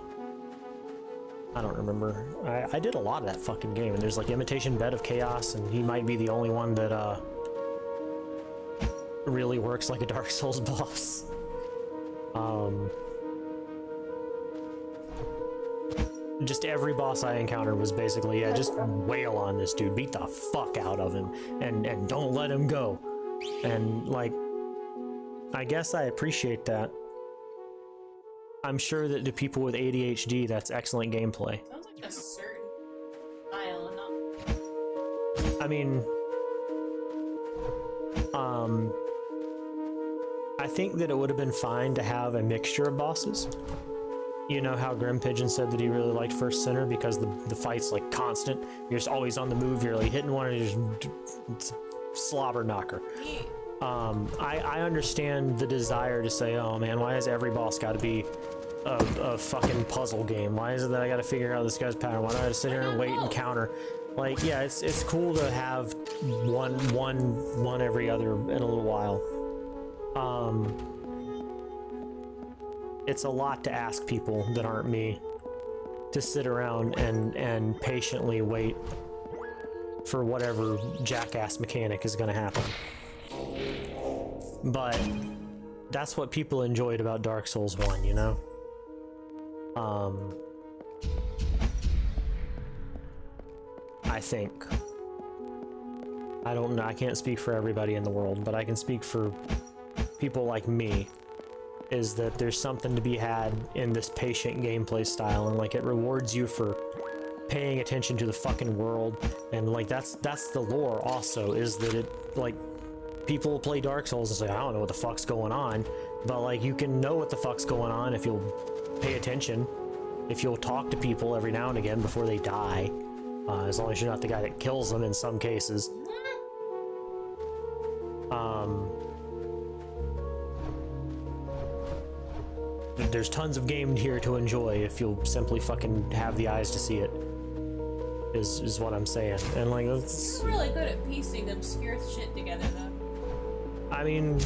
I don't remember. I did a lot of that fucking game, and there's like Imitation Bed of Chaos, and he might be the only one that really works like a Dark Souls boss. Just every boss I encountered was basically, yeah, just wail on this dude, beat the fuck out of him, and don't let him go. And like, I guess I appreciate that. I'm sure that to people with ADHD, that's excellent gameplay. Sounds like a certain style and not. I mean, I think that it would have been fine to have a mixture of bosses. You know how Grim Pigeon said that he really liked First Sinner because the fight's like constant. You're just always on the move. You're like hitting one and you're just slobber knocker. Yeah. I understand the desire to say, oh man, why has every boss got to be a fucking puzzle game? Why is it that I got to figure out this guy's pattern? Why do I have to sit here and wait and counter? Like, yeah, it's cool to have one every other in a little while. It's a lot to ask people that aren't me to sit around and patiently wait for whatever jackass mechanic is going to happen. But that's what people enjoyed about Dark Souls 1, you know? I think. I don't know, I can't speak for everybody in the world, but I can speak for people like me, is that there's something to be had in this patient gameplay style, and like it rewards you for paying attention to the fucking world, and like that's the lore also, is that it, like, people will play Dark Souls and say, I don't know what the fuck's going on, but like you can know what the fuck's going on if you'll pay attention, if you'll talk to people every now and again before they die, as long as you're not the guy that kills them in some cases. There's tons of game here to enjoy if you'll simply fucking have the eyes to see it, is what I'm saying. And like, it's You're really good at piecing obscure shit together, though. I mean,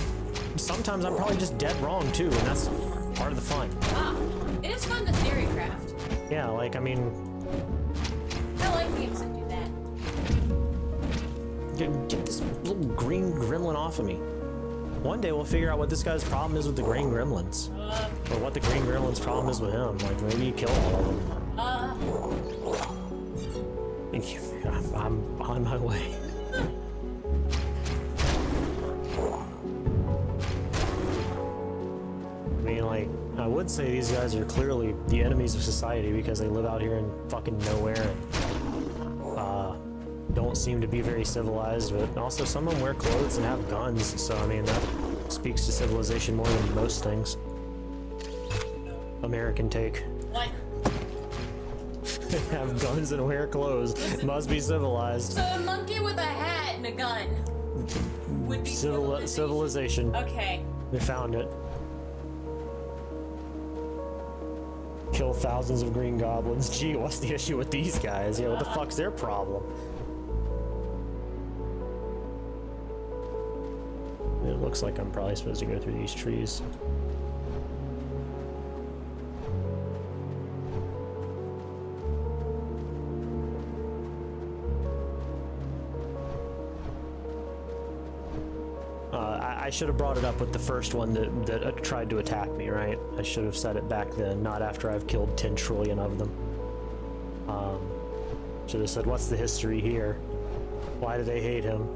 sometimes I'm probably just dead wrong too, and that's part of the fun. Ah, it is fun to theory craft. Yeah, like, I mean, I like games that do that. Get this little green gremlin off of me. One day we'll figure out what this guy's problem is with the green gremlins. Or what the green gremlin's problem is with him. Like, maybe you kill all of them. I'm on my way. I mean, like, I would say these guys are clearly the enemies of society because they live out here in fucking nowhere and don't seem to be very civilized, but also some of them wear clothes and have guns, so I mean, that speaks to civilization more than most things. American take. What? Have guns and wear clothes. Must be civilized. So a monkey with a hat and a gun would be civilization. Okay. We found it. Kill thousands of green goblins. Gee, what's the issue with these guys? Yeah, what the fuck's their problem? It looks like I'm probably supposed to go through these trees. I should have brought it up with the first one that tried to attack me, right? I should have said it back then, not after I've killed 10 trillion of them. Should have said, what's the history here? Why do they hate him?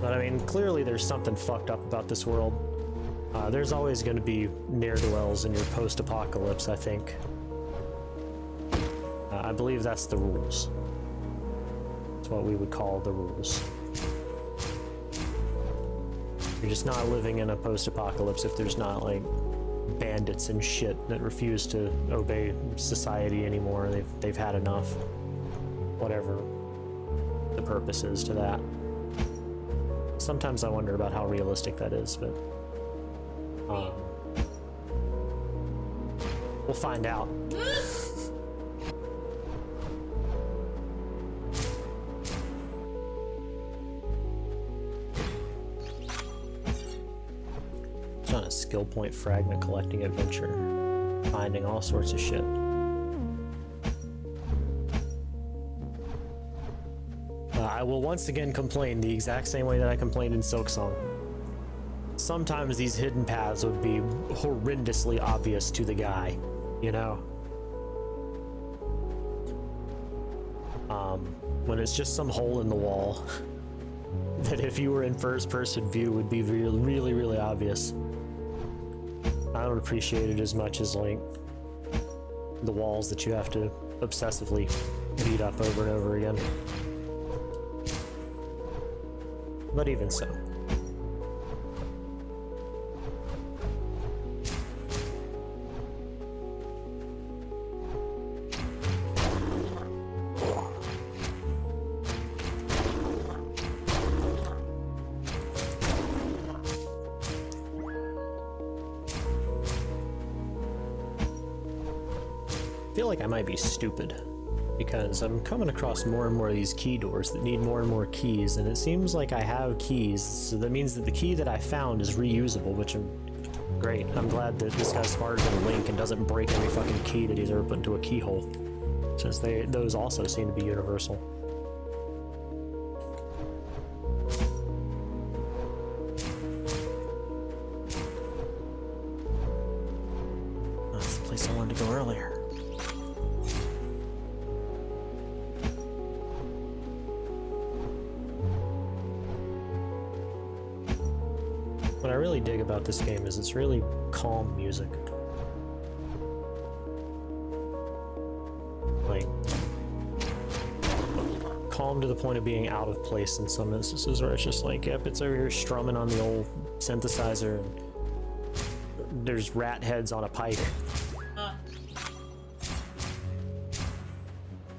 But I mean, clearly there's something fucked up about this world. There's always going to be ne'er-do-wells in your post-apocalypse, I think. I believe that's the rules. That's what we would call the rules. You're just not living in a post-apocalypse if there's not, like, bandits and shit that refuse to obey society anymore. They've had enough. Whatever the purpose is to that. Sometimes I wonder about how realistic that is, but we'll find out. It's on a skill point fragment collecting adventure, finding all sorts of shit. I will once again complain the exact same way that I complained in Silksong. Sometimes these hidden paths would be horrendously obvious to the guy, you know? When it's just some hole in the wall that if you were in first person view would be really, really obvious. I don't appreciate it as much as, like, the walls that you have to obsessively beat up over and over again. But even so. I feel like I might be stupid, because I'm coming across more and more of these key doors that need more and more keys, and it seems like I have keys, so that means that the key that I found is reusable, which I'm great. I'm glad that this guy's smarter than Link and doesn't break every fucking key that he's ever put into a keyhole, since those also seem to be universal. Oh, that's the place I wanted to go earlier. What I really dig about this game is it's really calm music. Like, calm to the point of being out of place in some instances where it's just like, yep, it's over here strumming on the old synthesizer and there's rat heads on a pike.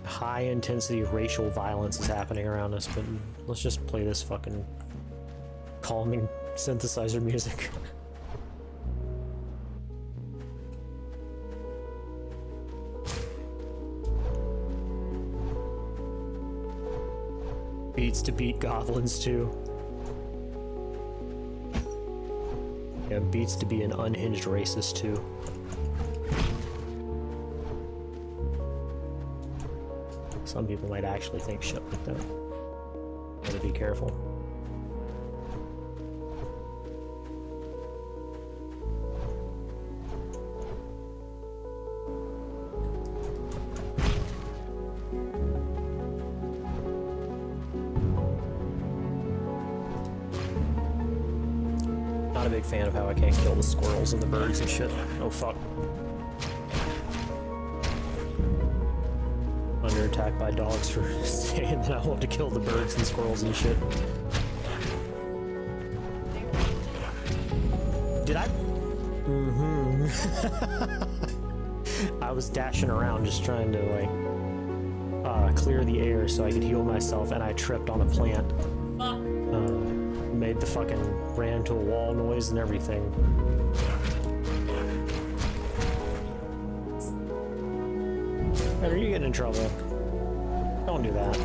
High intensity racial violence is happening around us, but let's just play this fucking calming synthesizer music. Beats to beat goblins too. Yeah, beats to be an unhinged racist too. Some people might actually think shit like that. Gotta be careful. Not a big fan of how I can't kill the squirrels and the birds and shit. Oh fuck. Under attack by dogs for saying that I want to kill the birds and squirrels and shit. Did I? Mm-hmm. I was dashing around just trying to like clear the air so I could heal myself, and I tripped on a plant. Fuck. Made the fucking ran into a wall noise and everything. Are you getting in trouble? Don't do that.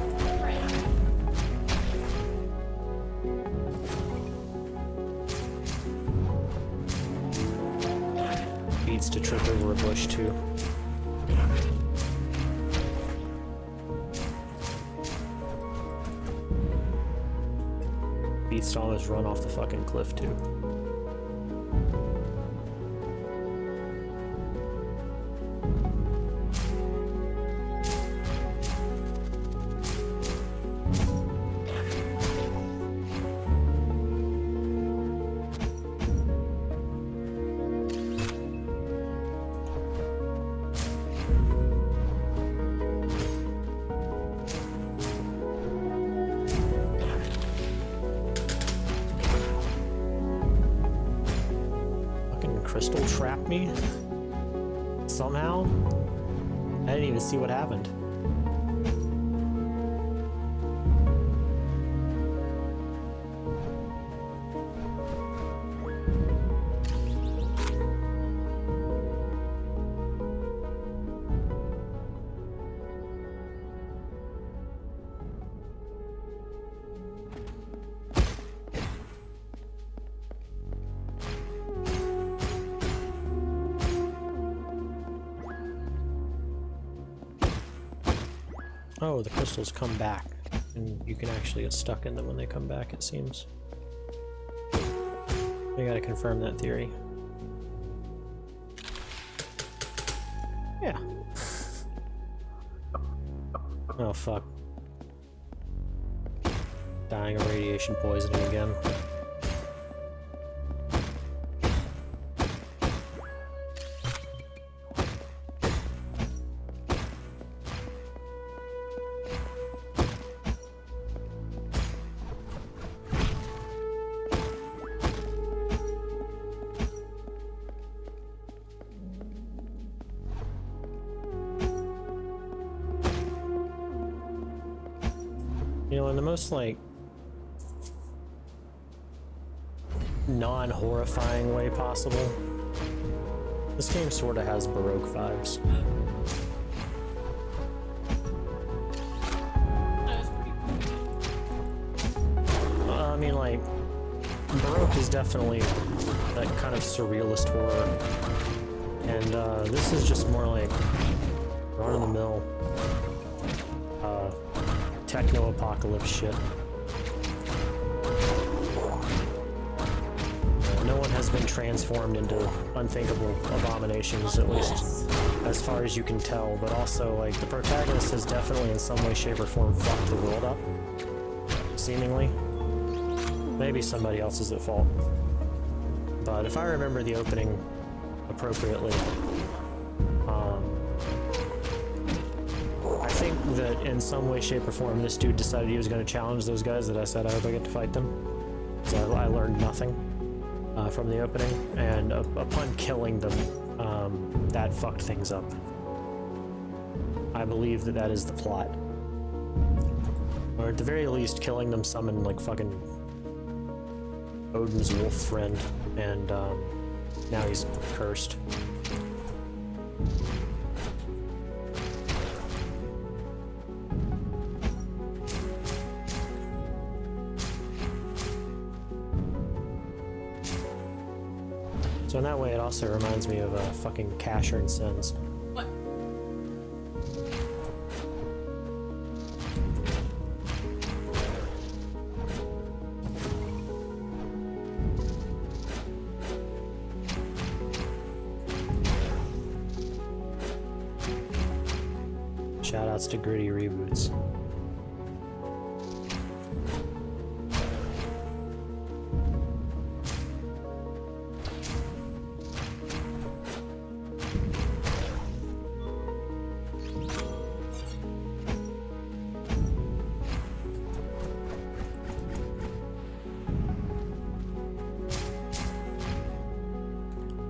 Beats to trip over a bush too. Beats to almost run off the fucking cliff too. Crystal trapped me somehow. I didn't even see what happened. Oh, the crystals come back, and you can actually get stuck in them when they come back, it seems. I gotta confirm that theory. Yeah. Oh, fuck. Dying of radiation poisoning again. You know, in the most, like, non-horrifying way possible, this game sort of has Baroque vibes. I mean, like, Baroque is definitely that kind of surrealist horror, and this is just more like run-of-the-mill techno-apocalypse shit. No one has been transformed into unthinkable abominations, at least as far as you can tell, but also, like, the protagonist has definitely in some way, shape, or form fucked the world up, seemingly. Maybe somebody else is at fault. But if I remember the opening appropriately, I think that in some way, shape, or form, this dude decided he was going to challenge those guys that I said I hope I get to fight them. So I learned nothing from the opening, and upon killing them, that fucked things up. I believe that that is the plot. Or at the very least, killing them summoned, like, fucking Odin's wolf friend, and now he's cursed. So in that way, it also reminds me of fucking Casher and Sins. What? Shoutouts to gritty reboots.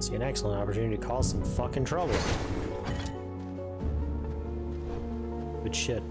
See an excellent opportunity to cause some fucking trouble. Good shit.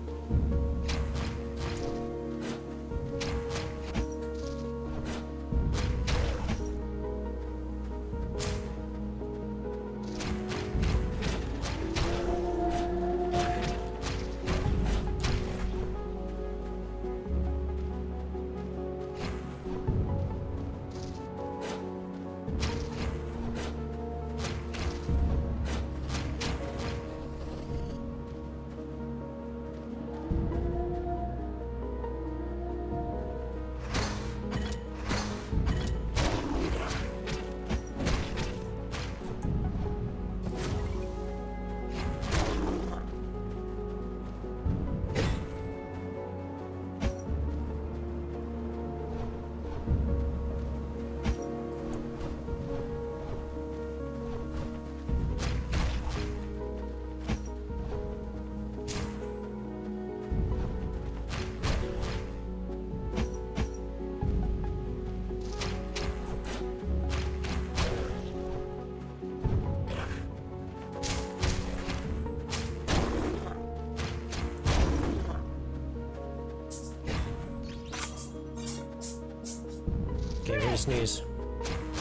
Okay, we're gonna sneeze.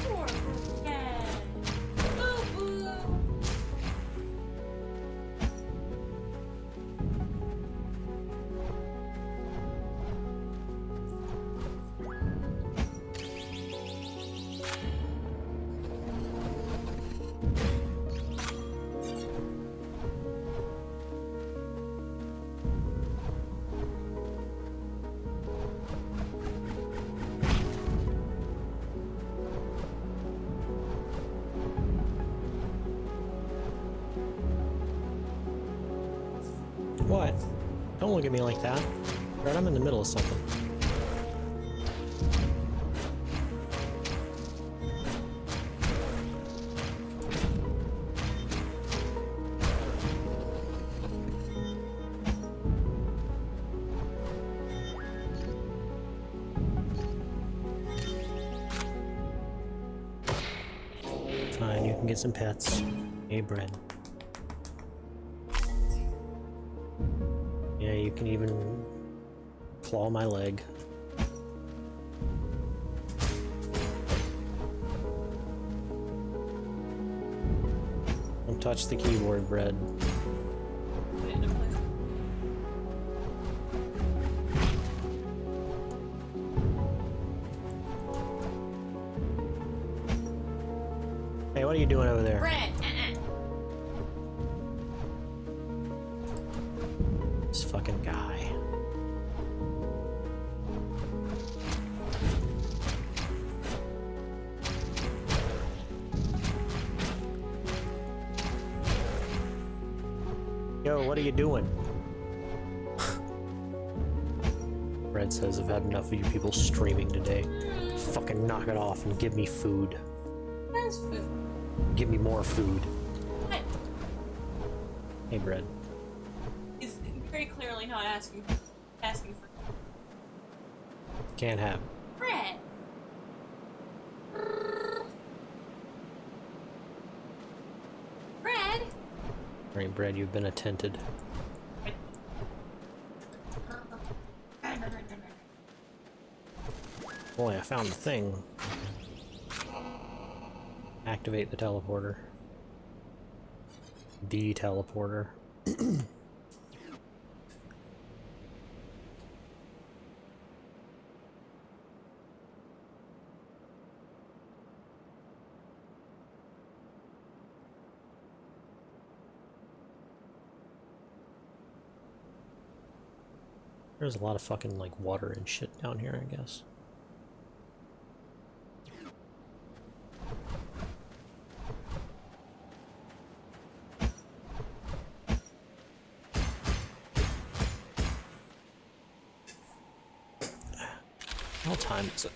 Poor Brad. Boo-boo. What? Don't look at me like that. Brad, I'm in the middle of something. Fine, you can get some pets. Hey, Brad. Yeah, you can even claw my leg. Don't touch the keyboard, Brad. Put it into place. Hey, what are you doing over there? Brad, This fucking guy. Yo, what are you doing? Red says, I've had enough of you people streaming today. Fucking knock it off and give me food. That's food. Give me more food. What? Hey, Bread. He's very clearly not asking for Can't have. Brad. Brad. Alright, Bread, you've been attented. Boy, I found the thing. Activate the teleporter. The teleporter. There's a lot of fucking, like, water and shit down here, I guess. What time is it?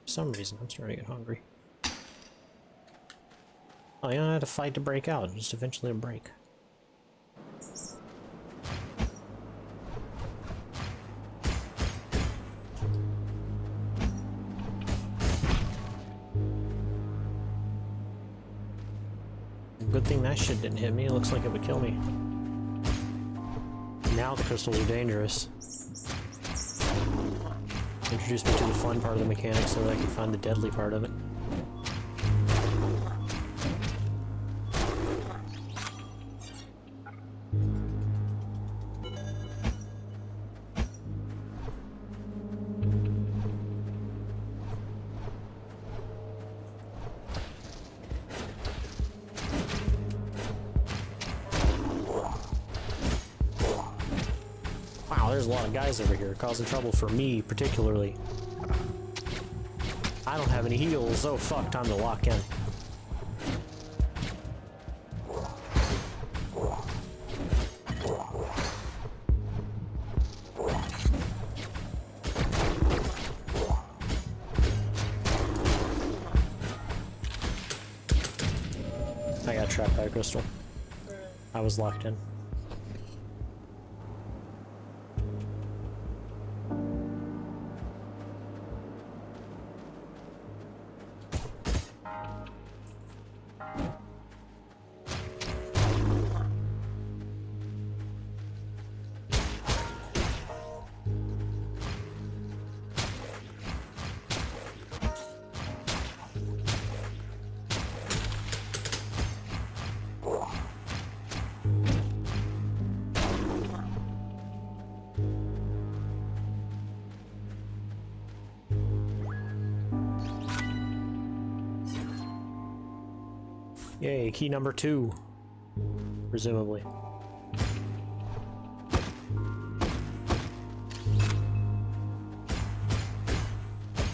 For some reason, I'm starting to get hungry. Oh, you don't have to fight to break out, just eventually a break. Good thing that shit didn't hit me. It looks like it would kill me. Now the crystals are dangerous. Introduce me to the fun part of the mechanic so that I can find the deadly part of it. Wow, there's a lot of guys over here causing trouble for me, particularly. I don't have any heals. Oh fuck, time to lock in. I got trapped by a crystal. I was locked in. Yay, key number 2. Presumably.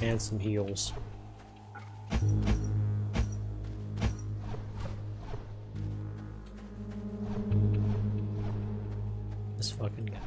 And some heals. This fucking guy.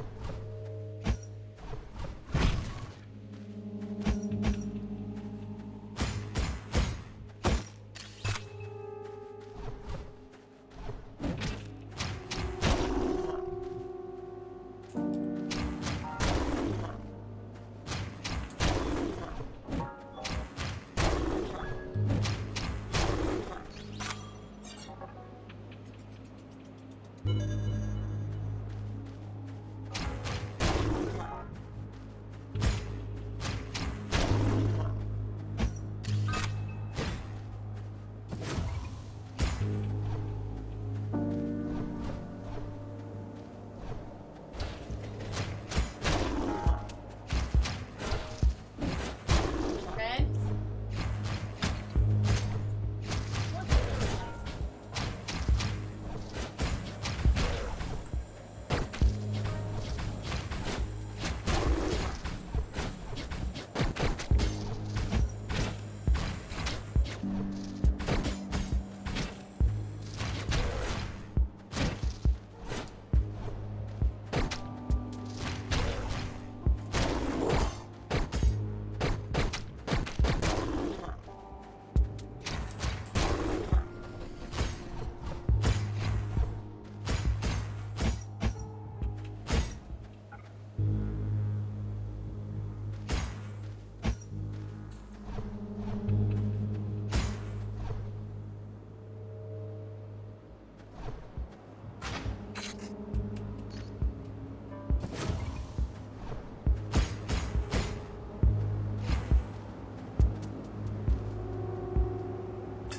Red?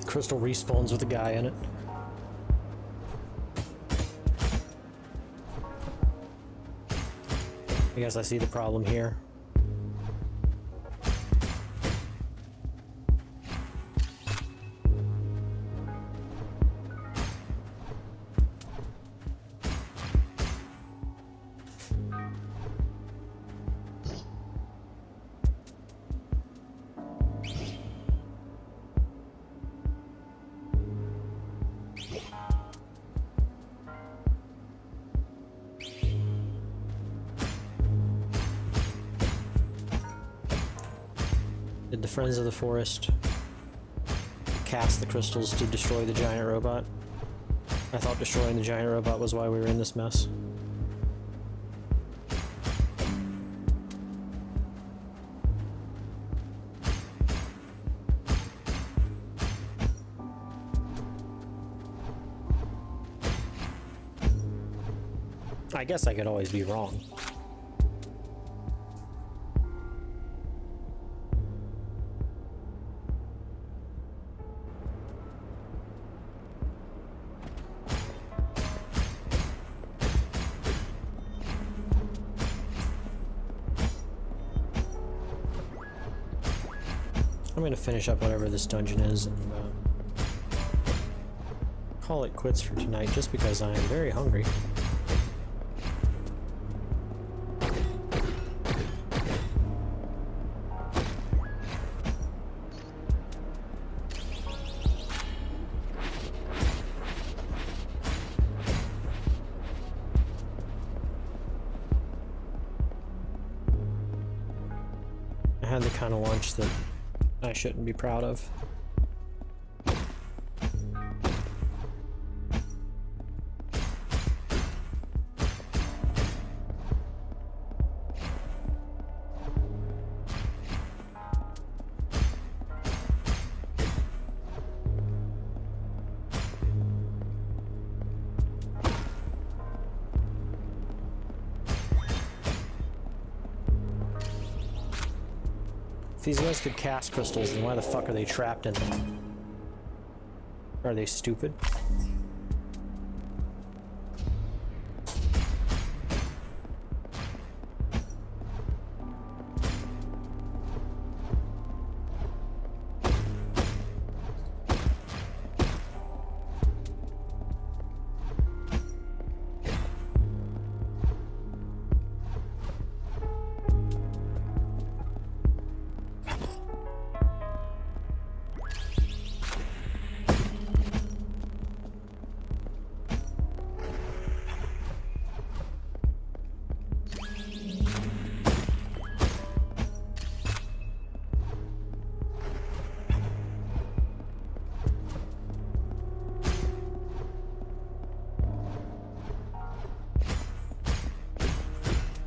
Crystal respawns with a guy in it. I guess I see the problem here. Did the Friends of the Forest cast the crystals to destroy the giant robot? I thought destroying the giant robot was why we were in this mess. I guess I could always be wrong. I'm gonna finish up whatever this dungeon is and call it quits for tonight just because I am very hungry. I had the kind of lunch that I shouldn't be proud of. If these guys could cast crystals, then why the fuck are they trapped in them? Are they stupid?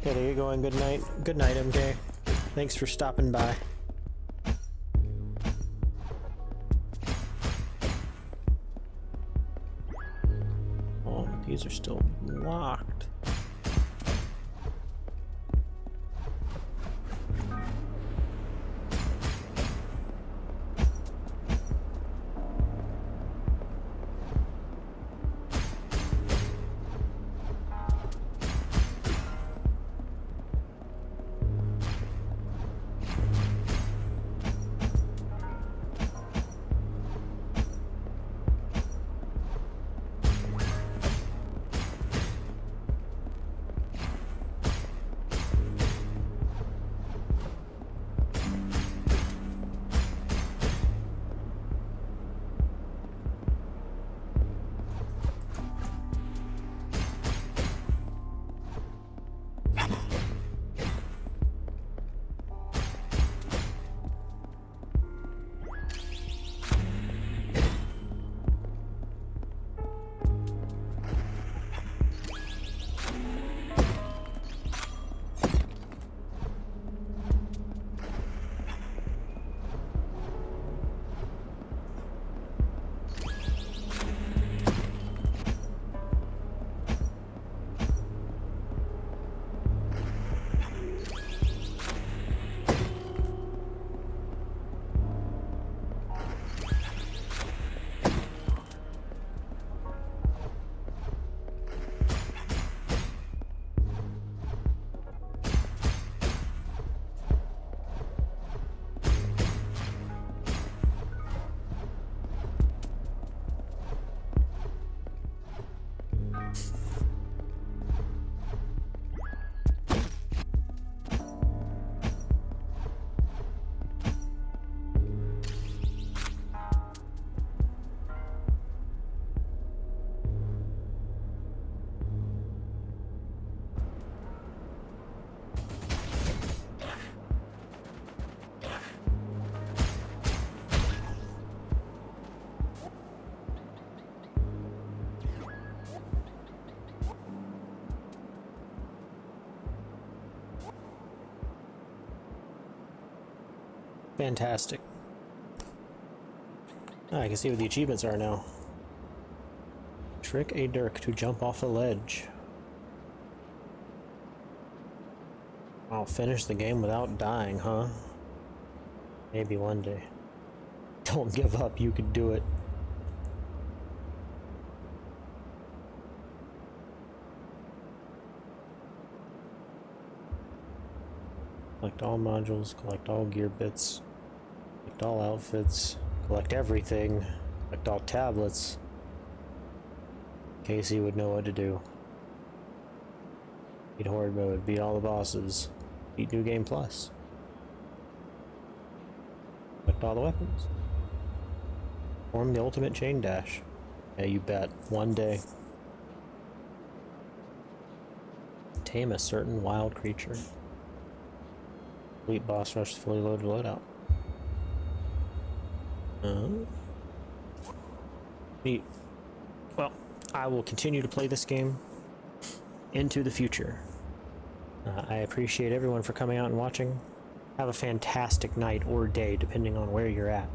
Okay, there you going. Good night. Good night, MK. Thanks for stopping by. Oh, these are still locked. Fantastic. Ah, I can see what the achievements are now. Trick a Dirk to jump off a ledge. I'll finish the game without dying, huh? Maybe one day. Don't give up, you can do it. Collect all modules, collect all gear bits, collect all outfits, collect everything, collect all tablets. Casey would know what to do. Beat Horde mode, beat all the bosses, beat New Game Plus. Collect all the weapons. Form the ultimate chain dash. Yeah, you bet. One day. Tame a certain wild creature. Complete boss rush fully loaded loadout. Neat. Well, I will continue to play this game into the future. I appreciate everyone for coming out and watching. Have a fantastic night or day, depending on where you're at.